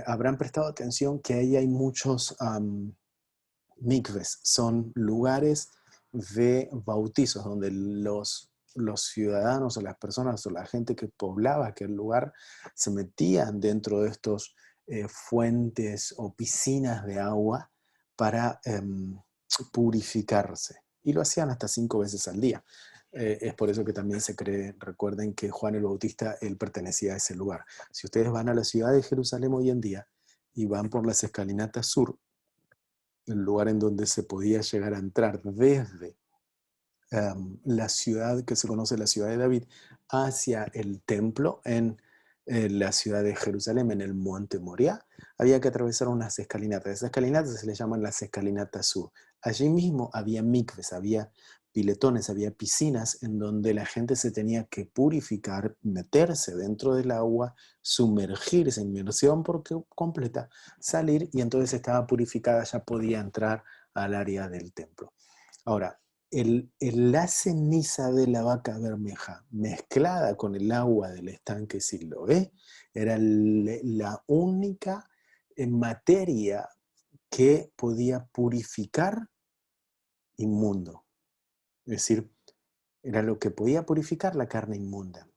Habrán prestado atención que ahí hay muchos mikves, son lugares de bautizos donde los ciudadanos o las personas o la gente que poblaba aquel lugar se metían dentro de estos fuentes o piscinas de agua para purificarse. Y lo hacían hasta 5 veces al día. Es por eso que también se cree, recuerden que Juan el Bautista, él pertenecía a ese lugar. Si ustedes van a la ciudad de Jerusalén hoy en día y van por las escalinatas sur, el lugar en donde se podía llegar a entrar desde la ciudad que se conoce la ciudad de David hacia el templo en la ciudad de Jerusalén, en el monte Moriah, había que atravesar unas escalinatas. Esas escalinatas se les llaman las escalinatas sur. Allí mismo había mikves, había piletones, había piscinas en donde la gente se tenía que purificar, meterse dentro del agua, sumergirse, inmersión completa, salir y entonces estaba purificada, ya podía entrar al área del templo. Ahora, la ceniza de la vaca bermeja mezclada con el agua del estanque Siloé era la única materia que podía purificar inmundo. Es decir, era lo que podía purificar la carne inmunda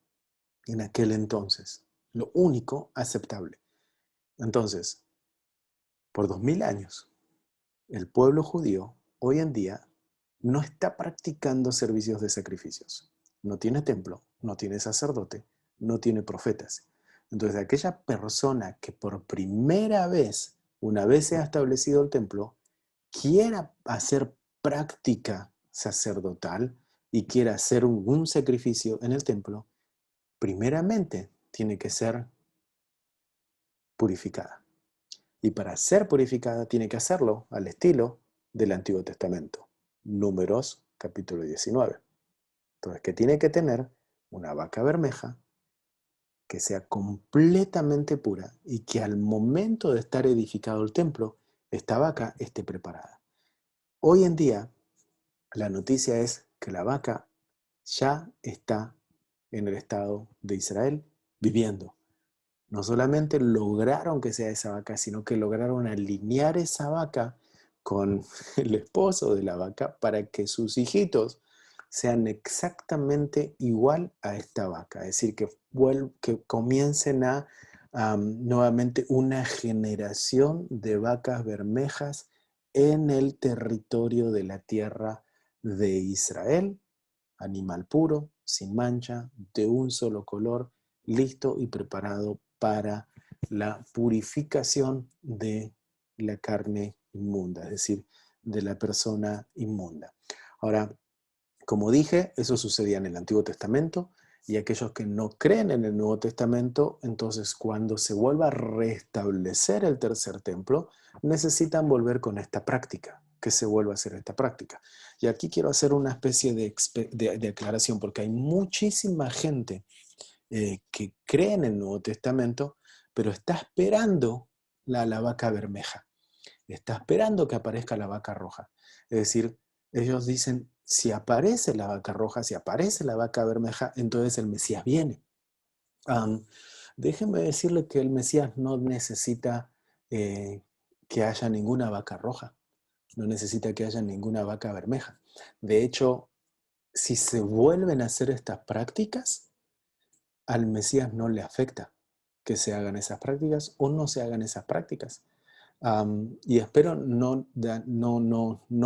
en aquel entonces. Lo único aceptable. Entonces, por 2000 años, el pueblo judío hoy en día no está practicando servicios de sacrificios. No tiene templo, no tiene sacerdote, no tiene profetas. Entonces, aquella persona que por primera vez, una vez se ha establecido el templo, quiera hacer práctica sacerdotal y quiera hacer un sacrificio en el templo, primeramente tiene que ser purificada. Y para ser purificada tiene que hacerlo al estilo del Antiguo Testamento. Números capítulo 19. Entonces, que tiene que tener una vaca bermeja que sea completamente pura y que al momento de estar edificado el templo, esta vaca esté preparada. Hoy en día, la noticia es que la vaca ya está en el estado de Israel viviendo. No solamente lograron que sea esa vaca, sino que lograron alinear esa vaca con el esposo de la vaca para que sus hijitos sean exactamente igual a esta vaca. Es decir, que comiencen a nuevamente una generación de vacas bermejas en el territorio de la tierra de Israel. Animal puro, sin mancha, de un solo color, listo y preparado para la purificación de la carne inmunda, es decir, de la persona inmunda. Ahora, como dije, eso sucedía en el Antiguo Testamento, y aquellos que no creen en el Nuevo Testamento, entonces cuando se vuelva a restablecer el tercer templo, necesitan volver con esta práctica, que se vuelva a hacer esta práctica. Y aquí quiero hacer una especie de aclaración, porque hay muchísima gente que cree en el Nuevo Testamento, pero está esperando la vaca bermeja. Está esperando que aparezca la vaca roja. Es decir, ellos dicen, si aparece la vaca roja, si aparece la vaca bermeja, entonces el Mesías viene. Déjenme decirle que el Mesías no necesita que haya ninguna vaca roja. No necesita que haya ninguna vaca bermeja. De hecho, si se vuelven a hacer estas prácticas, al Mesías no le afecta que se hagan esas prácticas o no se hagan esas prácticas. Y espero no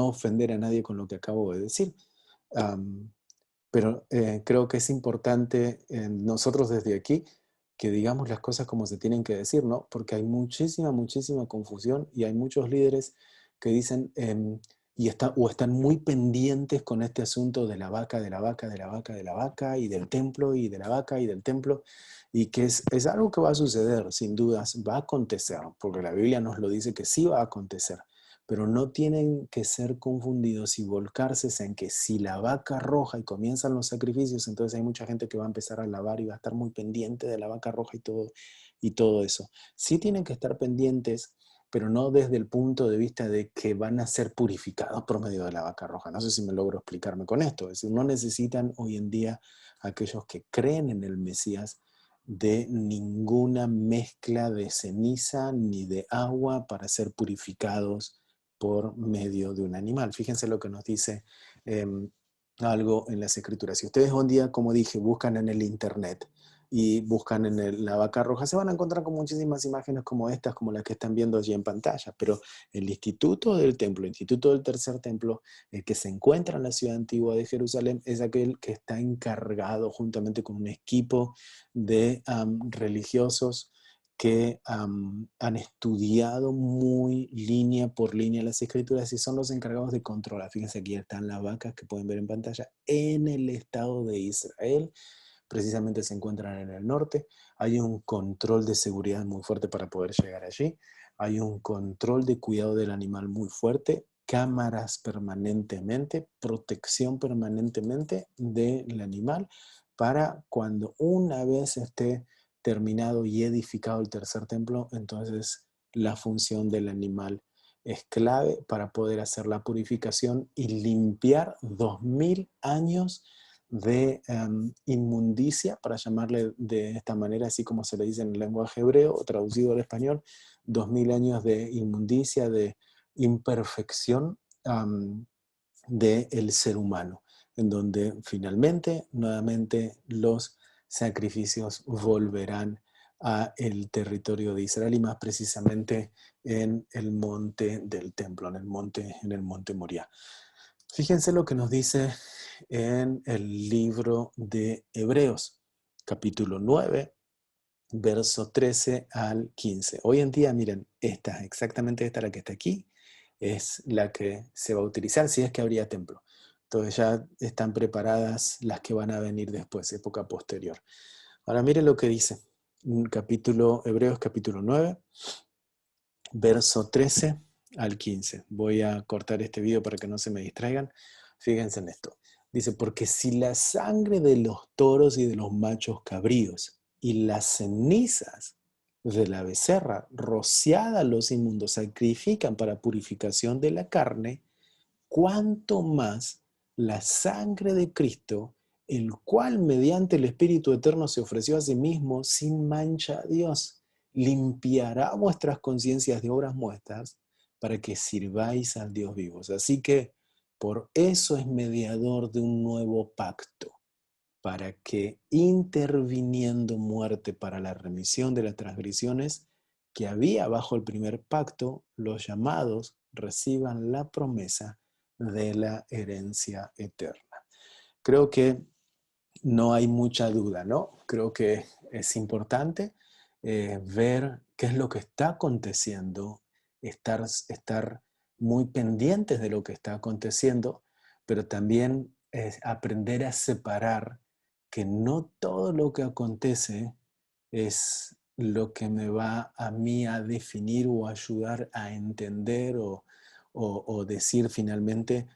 ofender a nadie con lo que acabo de decir. Pero creo que es importante nosotros desde aquí que digamos las cosas como se tienen que decir, ¿no? Porque hay muchísima confusión y hay muchos líderes que dicen o están muy pendientes con este asunto de la vaca, de la vaca, de la vaca, de la vaca y del templo y de la vaca y del templo, y que es algo que va a suceder, sin dudas, va a acontecer, porque la Biblia nos lo dice que sí va a acontecer. Pero no tienen que ser confundidos y volcarse en que si la vaca roja y comienzan los sacrificios, entonces hay mucha gente que va a empezar a lavar y va a estar muy pendiente de la vaca roja y todo eso. Sí tienen que estar pendientes, pero no desde el punto de vista de que van a ser purificados por medio de la vaca roja. No sé si me logro explicarme con esto. Es decir, no necesitan hoy en día aquellos que creen en el Mesías de ninguna mezcla de ceniza ni de agua para ser purificados por medio de un animal. Fíjense lo que nos dice algo en las Escrituras. Si ustedes un día, como dije, buscan en el internet y buscan en la vaca roja, se van a encontrar con muchísimas imágenes como estas, como las que están viendo allí en pantalla. Pero el Instituto del Templo, el Instituto del Tercer Templo, el que se encuentra en la ciudad antigua de Jerusalén, es aquel que está encargado juntamente con un equipo de religiosos que han estudiado muy línea por línea las Escrituras y son los encargados de controlar. Fíjense, aquí están las vacas que pueden ver en pantalla en el estado de Israel. Precisamente se encuentran en el norte. Hay un control de seguridad muy fuerte para poder llegar allí. Hay un control de cuidado del animal muy fuerte, cámaras permanentemente, protección permanentemente del animal para cuando una vez esté terminado y edificado el tercer templo, entonces la función del animal es clave para poder hacer la purificación y limpiar 2000 años de inmundicia, para llamarle de esta manera, así como se le dice en el lenguaje hebreo, o traducido al español, 2000 años de inmundicia, de imperfección del ser humano, en donde finalmente, nuevamente, los sacrificios volverán a el territorio de Israel y más precisamente en el monte del templo, en el monte Moriah. Fíjense lo que nos dice en el libro de Hebreos, capítulo 9, verso 13 al 15. Hoy en día, miren, exactamente esta, la que está aquí, es la que se va a utilizar si es que habría templo. Entonces ya están preparadas las que van a venir después, época posterior. Ahora miren lo que dice, Hebreos capítulo 9, verso 13 al 15. Voy a cortar este video para que no se me distraigan. Fíjense en esto. Dice, porque si la sangre de los toros y de los machos cabríos y las cenizas de la becerra rociada a los inmundos sacrifican para purificación de la carne, cuánto más la sangre de Cristo, el cual mediante el Espíritu Eterno se ofreció a sí mismo sin mancha a Dios, limpiará vuestras conciencias de obras muertas para que sirváis al Dios vivo. Así que por eso es mediador de un nuevo pacto, para que interviniendo muerte para la remisión de las transgresiones que había bajo el primer pacto, los llamados reciban la promesa de la herencia eterna. Creo que no hay mucha duda, ¿no? Creo que es importante ver qué es lo que está aconteciendo, estar muy pendientes de lo que está aconteciendo, pero también aprender a separar que no todo lo que acontece es lo que me va a mí a definir o ayudar a entender o decir finalmente,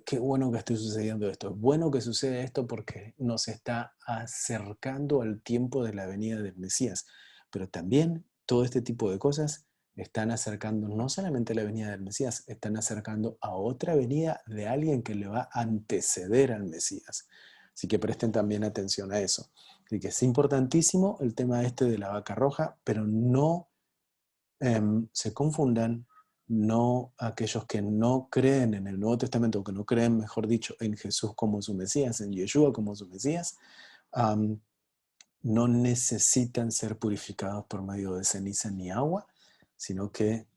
qué bueno que esté sucediendo esto. Es bueno que suceda esto porque nos está acercando al tiempo de la venida del Mesías. Pero también todo este tipo de cosas están acercando no solamente a la venida del Mesías, están acercando a otra venida de alguien que le va a anteceder al Mesías. Así que presten también atención a eso. Así que es importantísimo el tema este de la vaca roja, pero no se confundan, no aquellos que no creen en el Nuevo Testamento, o que no creen, mejor dicho, en Jesús como su Mesías, en Yeshua como su Mesías, no necesitan ser purificados por medio de ceniza ni agua, sino que,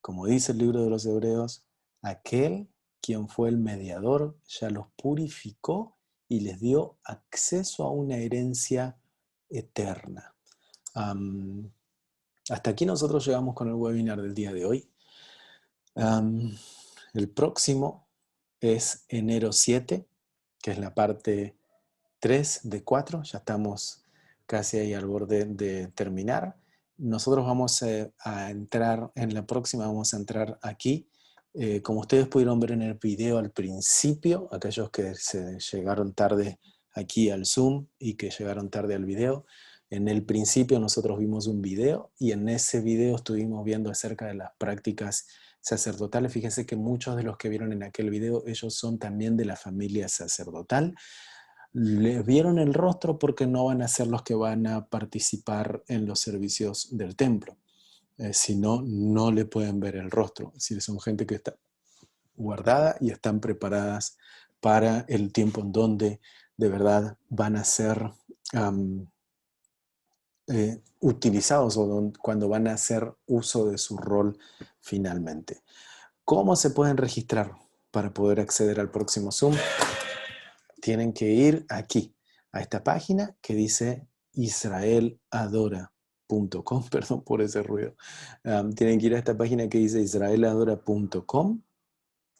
como dice el libro de los Hebreos, aquel quien fue el mediador ya los purificó y les dio acceso a una herencia eterna. Hasta aquí nosotros llegamos con el webinar del día de hoy. El próximo es enero 7, que es la parte 3 de 4. Ya estamos casi ahí al borde de terminar. Nosotros vamos a entrar, en la próxima vamos a entrar aquí. Como ustedes pudieron ver en el video al principio, aquellos que se llegaron tarde aquí al Zoom y que llegaron tarde al video, en el principio nosotros vimos un video y en ese video estuvimos viendo acerca de las prácticas sacerdotales. Fíjense que muchos de los que vieron en aquel video, ellos son también de la familia sacerdotal. Les vieron el rostro porque no van a ser los que van a participar en los servicios del templo. Si no, no le pueden ver el rostro. Es decir, son gente que está guardada y están preparadas para el tiempo en donde de verdad van a ser utilizados o cuando van a hacer uso de su rol finalmente. ¿Cómo se pueden registrar para poder acceder al próximo Zoom? Tienen que ir aquí, a esta página que dice israeladora.com, perdón por ese ruido. Tienen que ir a esta página que dice israeladora.com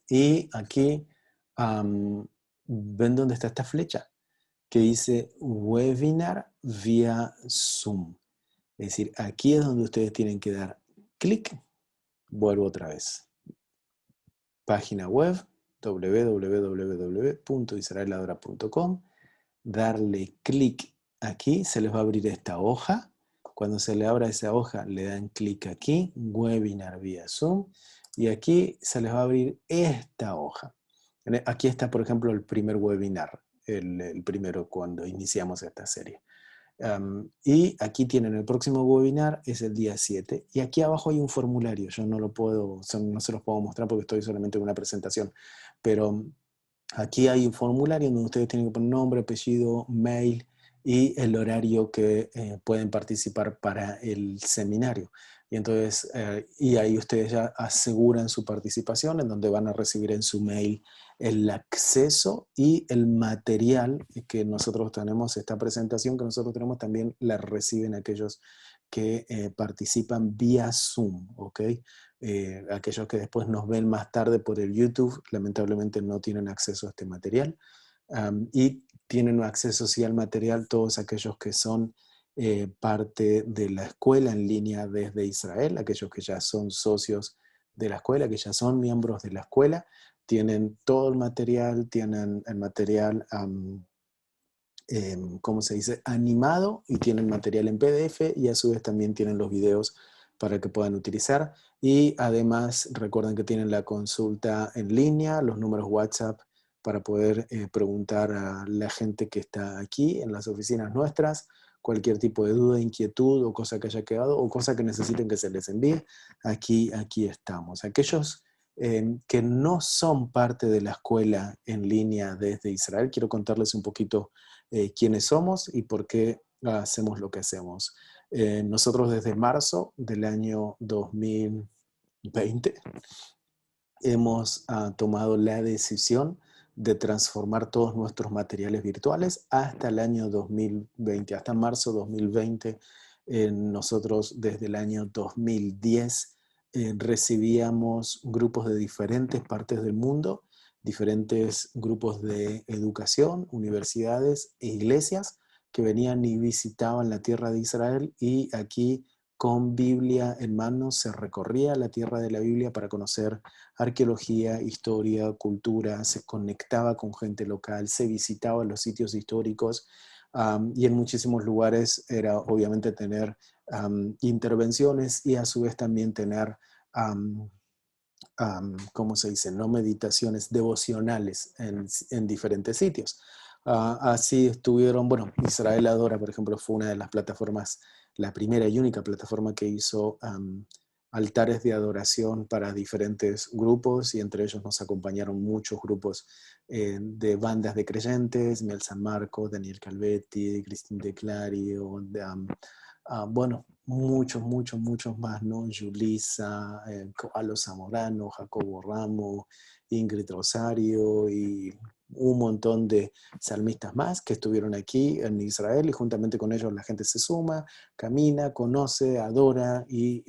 y aquí ven dónde está esta flecha que dice webinar vía Zoom. Es decir, aquí es donde ustedes tienen que dar clic. Vuelvo otra vez. Página web www.israeladora.com, darle clic aquí, se les va a abrir esta hoja. Cuando se le abra esa hoja, le dan clic aquí, webinar vía Zoom, y aquí se les va a abrir esta hoja. Aquí está, por ejemplo, el primer webinar, el primero cuando iniciamos esta serie. Y aquí tienen el próximo webinar, es el día 7, y aquí abajo hay un formulario. Yo no se los puedo mostrar porque estoy solamente en una presentación, pero aquí hay un formulario donde ustedes tienen que poner nombre, apellido, mail y el horario que pueden participar para el seminario. Y entonces, y ahí ustedes ya aseguran su participación, en donde van a recibir en su mail el acceso y el material que nosotros tenemos, esta presentación que nosotros tenemos, también la reciben aquellos que participan vía Zoom, ¿ok? Aquellos que después nos ven más tarde por el YouTube, lamentablemente no tienen acceso a este material. Y tienen acceso sí al material todos aquellos que son parte de la escuela en línea desde Israel, aquellos que ya son socios de la escuela, que ya son miembros de la escuela, tienen todo el material, tienen el material, ¿cómo se dice?, animado, y tienen material en PDF, y a su vez también tienen los videos para que puedan utilizar. Y además recuerden que tienen la consulta en línea, los números WhatsApp para poder preguntar a la gente que está aquí en las oficinas nuestras, cualquier tipo de duda, inquietud o cosa que haya quedado o cosa que necesiten que se les envíe. Aquí estamos. Aquellos que no son parte de la escuela en línea desde Israel, quiero contarles un poquito quiénes somos y por qué hacemos lo que hacemos. Nosotros desde marzo del año 2020 hemos tomado la decisión de transformar todos nuestros materiales virtuales hasta el año 2020, hasta marzo 2020. Nosotros desde el año 2010 recibíamos grupos de diferentes partes del mundo, diferentes grupos de educación, universidades e iglesias que venían y visitaban la tierra de Israel, y aquí con Biblia en mano se recorría la tierra de la Biblia para conocer arqueología, historia, cultura, se conectaba con gente local, se visitaba los sitios históricos, y en muchísimos lugares era obviamente tener intervenciones y a su vez también tener, ¿cómo se dice?, no meditaciones, devocionales en diferentes sitios. Así estuvieron, bueno, Israel Adora, por ejemplo, fue una de las plataformas, la primera y única plataforma que hizo altares de adoración para diferentes grupos, y entre ellos nos acompañaron muchos grupos de bandas de creyentes, Miel San Marcos, Daniel Calvetti, Cristín de Clario, bueno, muchos más, ¿no? Julisa, Alo Zamorano, Jacobo Ramo, Ingrid Rosario y un montón de salmistas más que estuvieron aquí en Israel, y juntamente con ellos la gente se suma, camina, conoce, adora y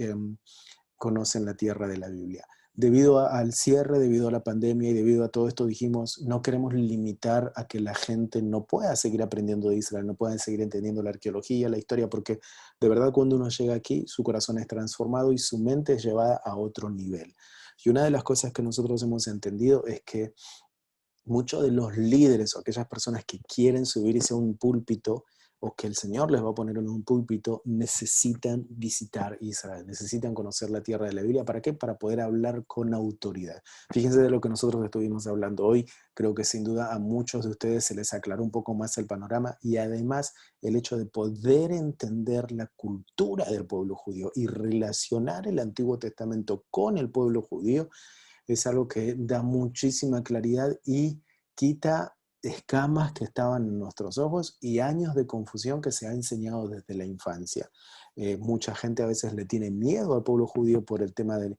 conocen la tierra de la Biblia. Debido al cierre, debido a la pandemia y debido a todo esto, dijimos, no queremos limitar a que la gente no pueda seguir aprendiendo de Israel, no pueda seguir entendiendo la arqueología, la historia, porque de verdad cuando uno llega aquí, su corazón es transformado y su mente es llevada a otro nivel. Y una de las cosas que nosotros hemos entendido es que muchos de los líderes o aquellas personas que quieren subirse a un púlpito, o que el Señor les va a poner en un púlpito, necesitan visitar Israel, necesitan conocer la tierra de la Biblia. ¿Para qué? Para poder hablar con autoridad. Fíjense de lo que nosotros estuvimos hablando hoy. Creo que sin duda a muchos de ustedes se les aclaró un poco más el panorama, y además el hecho de poder entender la cultura del pueblo judío y relacionar el Antiguo Testamento con el pueblo judío es algo que da muchísima claridad y quita escamas que estaban en nuestros ojos y años de confusión que se ha enseñado desde la infancia. Mucha gente a veces le tiene miedo al pueblo judío por el tema de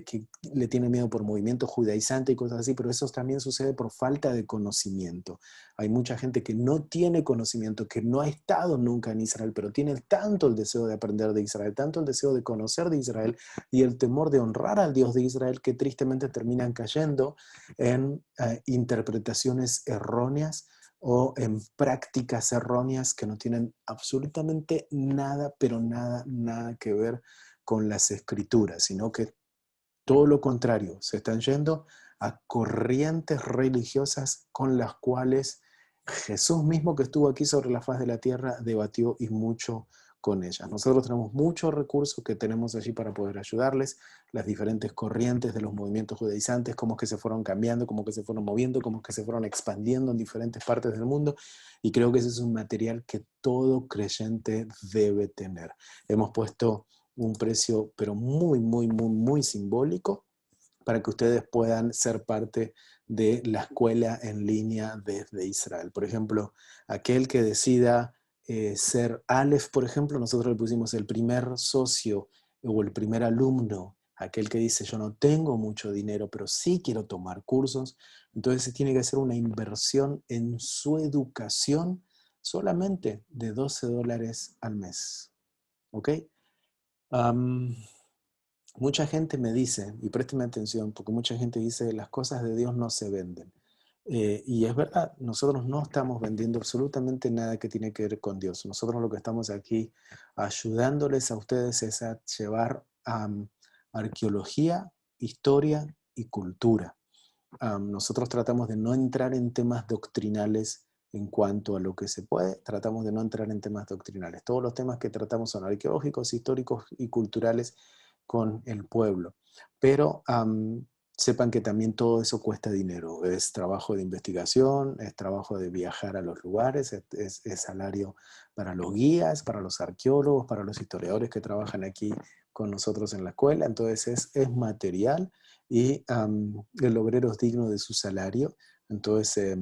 que le tiene miedo por movimiento judaizante y cosas así, pero eso también sucede por falta de conocimiento. Hay mucha gente que no tiene conocimiento, que no ha estado nunca en Israel, pero tiene tanto el deseo de aprender de Israel, tanto el deseo de conocer de Israel y el temor de honrar al Dios de Israel, que tristemente terminan cayendo en interpretaciones erróneas o en prácticas erróneas que no tienen absolutamente nada, pero nada que ver con las escrituras, sino que todo lo contrario, se están yendo a corrientes religiosas con las cuales Jesús mismo, que estuvo aquí sobre la faz de la tierra, debatió y mucho con ellas. Nosotros tenemos muchos recursos que tenemos allí para poder ayudarles, las diferentes corrientes de los movimientos judaizantes, cómo es que se fueron cambiando, cómo que se fueron moviendo, cómo es que se fueron expandiendo en diferentes partes del mundo, y creo que ese es un material que todo creyente debe tener. Hemos puesto un precio, pero muy simbólico, para que ustedes puedan ser parte de la escuela en línea desde Israel. Por ejemplo, aquel que decida ser Aleph, por ejemplo, nosotros le pusimos el primer socio o el primer alumno, aquel que dice yo no tengo mucho dinero, pero sí quiero tomar cursos, entonces se tiene que hacer una inversión en su educación solamente de $12 al mes. ¿Ok? Mucha gente me dice, y présteme atención, porque mucha gente dice las cosas de Dios no se venden. Y es verdad, nosotros no estamos vendiendo absolutamente nada que tiene que ver con Dios. Nosotros lo que estamos aquí ayudándoles a ustedes es a llevar arqueología, historia y cultura. Nosotros tratamos de no entrar en temas doctrinales en cuanto a lo que se puede, tratamos de no entrar en temas doctrinales. Todos los temas que tratamos son arqueológicos, históricos y culturales con el pueblo. Pero sepan que también todo eso cuesta dinero. Es trabajo de investigación, es trabajo de viajar a los lugares, es salario para los guías, para los arqueólogos, para los historiadores que trabajan aquí con nosotros en la escuela. Entonces es material y el obrero es digno de su salario. Entonces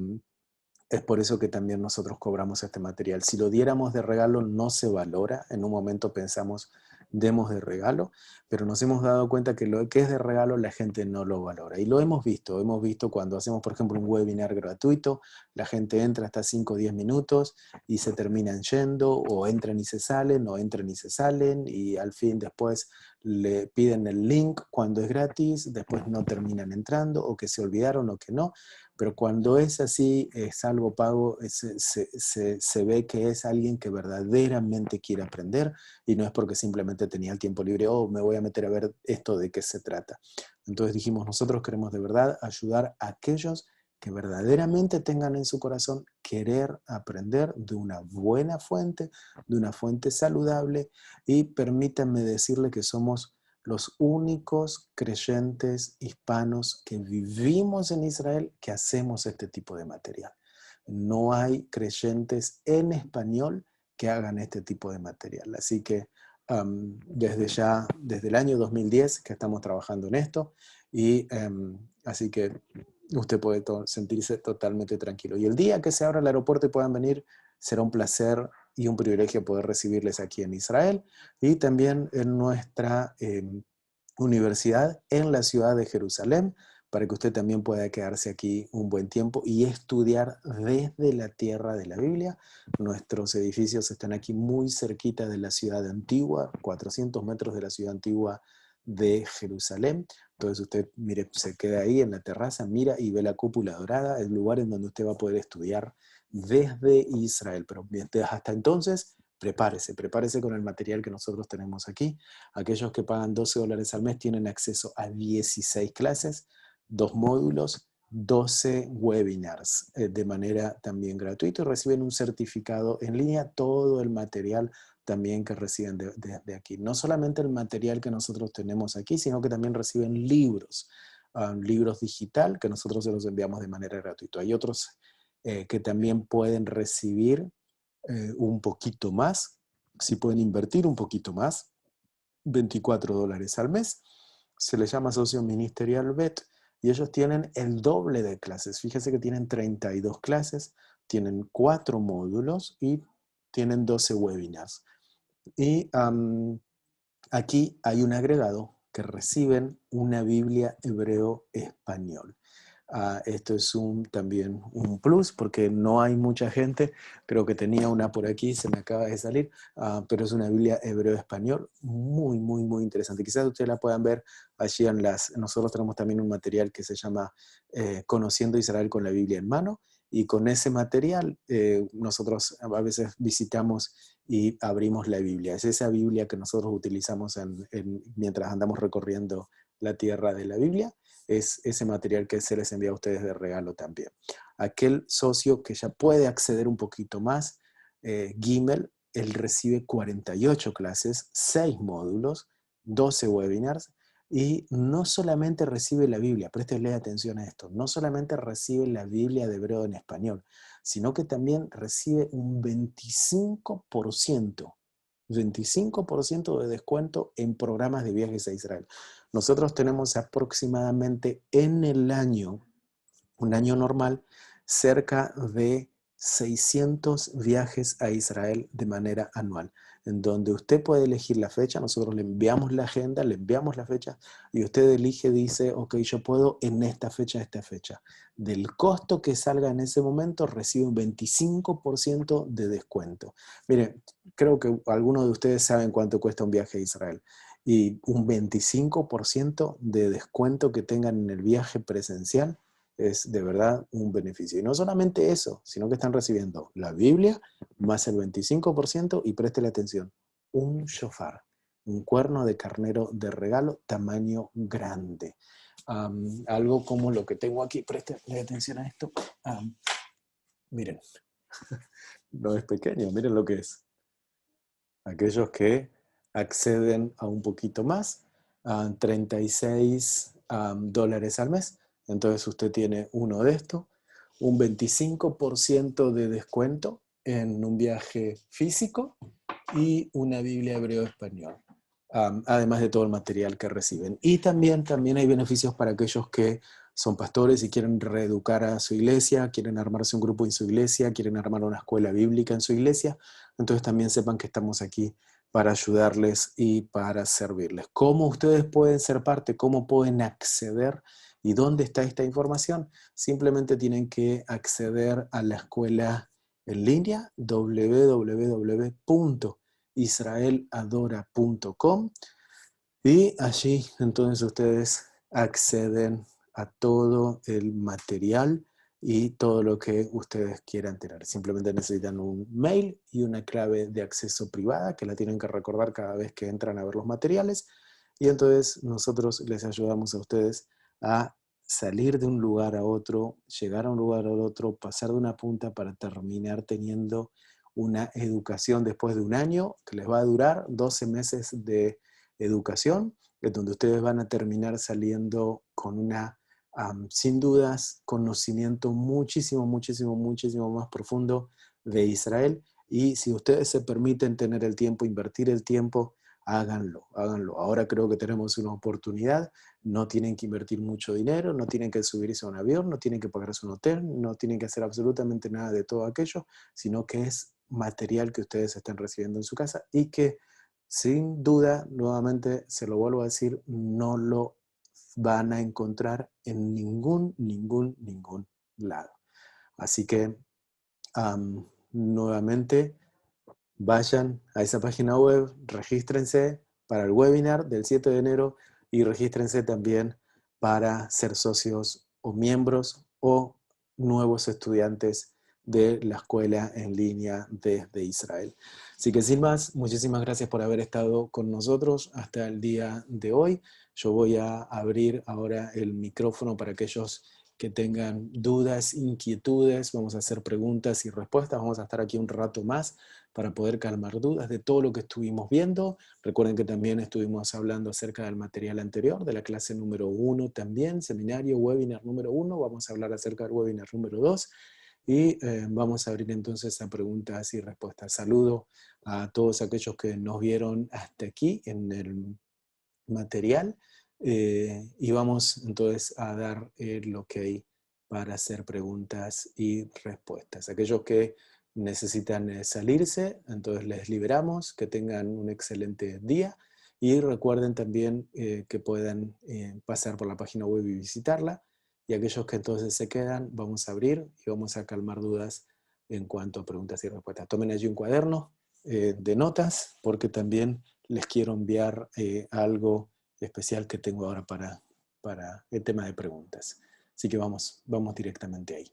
es por eso que también nosotros cobramos este material. Si lo diéramos de regalo no se valora. En un momento pensamos, demos de regalo, pero nos hemos dado cuenta que lo que es de regalo la gente no lo valora. Y lo hemos visto cuando hacemos, por ejemplo, un webinar gratuito, la gente entra hasta 5 o 10 minutos y se terminan yendo, o entran y se salen, o entran y se salen, y al fin después le piden el link cuando es gratis, después no terminan entrando, o que se olvidaron o que no. Pero cuando es así, es algo pago, se ve que es alguien que verdaderamente quiere aprender y no es porque simplemente tenía el tiempo libre, me voy a meter a ver esto de qué se trata. Entonces dijimos, nosotros queremos de verdad ayudar a aquellos que verdaderamente tengan en su corazón querer aprender de una buena fuente, de una fuente saludable, y permítanme decirle que somos los únicos creyentes hispanos que vivimos en Israel que hacemos este tipo de material. No hay creyentes en español que hagan este tipo de material. Así que desde el año 2010 que estamos trabajando en esto, y así que usted puede sentirse totalmente tranquilo. Y el día que se abra el aeropuerto y puedan venir, será un placer y un privilegio poder recibirles aquí en Israel y también en nuestra universidad en la ciudad de Jerusalén, para que usted también pueda quedarse aquí un buen tiempo y estudiar desde la tierra de la Biblia. Nuestros edificios están aquí muy cerquita de la ciudad antigua, 400 metros de la ciudad antigua de Jerusalén. Entonces usted, mire, se queda ahí en la terraza, mira y ve la cúpula dorada, el lugar en donde usted va a poder estudiar desde Israel. Pero hasta entonces, prepárese con el material que nosotros tenemos aquí. Aquellos que pagan $12 al mes tienen acceso a 16 clases, 2 módulos, 12 webinars de manera también gratuita, y reciben un certificado en línea, todo el material también que reciben desde aquí. No solamente el material que nosotros tenemos aquí, sino que también reciben libros, libros digital que nosotros se los enviamos de manera gratuita. Hay otros que también pueden recibir un poquito más, si pueden invertir un poquito más, $24 al mes. Se les llama socio ministerial BET y ellos tienen el doble de clases. Fíjense que tienen 32 clases, tienen 4 módulos y tienen 12 webinars. Y aquí hay un agregado que reciben una Biblia hebreo-español. Esto es también un plus porque no hay mucha gente, creo que tenía una por aquí, se me acaba de salir, pero es una Biblia hebreo-español muy, muy, muy interesante. Quizás ustedes la puedan ver allí nosotros tenemos también un material que se llama Conociendo Israel con la Biblia en mano, y con ese material nosotros a veces visitamos y abrimos la Biblia. Es esa Biblia que nosotros utilizamos mientras andamos recorriendo la tierra de la Biblia. Es ese material que se les envía a ustedes de regalo también. Aquel socio que ya puede acceder un poquito más, Gimel, él recibe 48 clases, 6 módulos, 12 webinars, y no solamente recibe la Biblia, préstenle atención a esto, no solamente recibe la Biblia de hebreo en español, sino que también recibe un 25% de descuento en programas de viajes a Israel. Nosotros tenemos aproximadamente en el año, un año normal, cerca de 600 viajes a Israel de manera anual. en donde usted puede elegir la fecha, nosotros le enviamos la agenda, le enviamos la fecha, y usted elige, dice, ok, yo puedo en esta fecha. Del costo que salga en ese momento, recibe un 25% de descuento. Mire, creo que algunos de ustedes saben cuánto cuesta un viaje a Israel, y un 25% de descuento que tengan en el viaje presencial es de verdad un beneficio. Y no solamente eso, sino que están recibiendo la Biblia más el 25%, y préstele atención, un shofar, un cuerno de carnero de regalo tamaño grande. Algo como lo que tengo aquí, préstele atención a esto. Miren, no es pequeño, miren lo que es. Aquellos que acceden a un poquito más, a $36 al mes. Entonces usted tiene uno de estos, un 25% de descuento en un viaje físico y una Biblia hebreo-español, además de todo el material que reciben. Y también hay beneficios para aquellos que son pastores y quieren reeducar a su iglesia, quieren armarse un grupo en su iglesia, quieren armar una escuela bíblica en su iglesia. Entonces también sepan que estamos aquí para ayudarles y para servirles. ¿Cómo ustedes pueden ser parte? ¿Cómo pueden acceder? ¿Y dónde está esta información? Simplemente tienen que acceder a la escuela en línea, www.israeladora.com, y allí entonces ustedes acceden a todo el material y todo lo que ustedes quieran tener. Simplemente necesitan un mail y una clave de acceso privada que la tienen que recordar cada vez que entran a ver los materiales, y entonces nosotros les ayudamos a ustedes a salir de un lugar a otro, llegar a un lugar a otro, pasar de una punta para terminar teniendo una educación después de un año que les va a durar 12 meses de educación, en donde ustedes van a terminar saliendo con una, sin dudas, conocimiento muchísimo más profundo de Israel. Y si ustedes se permiten tener el tiempo, invertir el tiempo, háganlo. Ahora creo que tenemos una oportunidad. No tienen que invertir mucho dinero, no tienen que subirse a un avión, no tienen que pagarse un hotel, no tienen que hacer absolutamente nada de todo aquello, sino que es material que ustedes están recibiendo en su casa y que sin duda, nuevamente se lo vuelvo a decir, no lo van a encontrar en ningún lado. Así que nuevamente vayan a esa página web, regístrense para el webinar del 7 de enero y regístrense también para ser socios o miembros o nuevos estudiantes de la escuela en línea desde Israel. Así que sin más, muchísimas gracias por haber estado con nosotros hasta el día de hoy. Yo voy a abrir ahora el micrófono para aquellos que tengan dudas, inquietudes. Vamos a hacer preguntas y respuestas. Vamos a estar aquí un rato más para poder calmar dudas de todo lo que estuvimos viendo. Recuerden que también estuvimos hablando acerca del material anterior, de la clase número 1 también, seminario, webinar número 1. Vamos a hablar acerca del webinar número 2. Y vamos a abrir entonces a preguntas y respuestas. Saludo a todos aquellos que nos vieron hasta aquí en el material, y vamos entonces a dar el ok para hacer preguntas y respuestas. Aquellos que necesitan salirse, entonces les liberamos, que tengan un excelente día, y recuerden también que puedan pasar por la página web y visitarla. Y aquellos que entonces se quedan, vamos a abrir y vamos a calmar dudas en cuanto a preguntas y respuestas. Tomen allí un cuaderno de notas, porque también les quiero enviar algo especial que tengo ahora para el tema de preguntas. Así que vamos directamente ahí.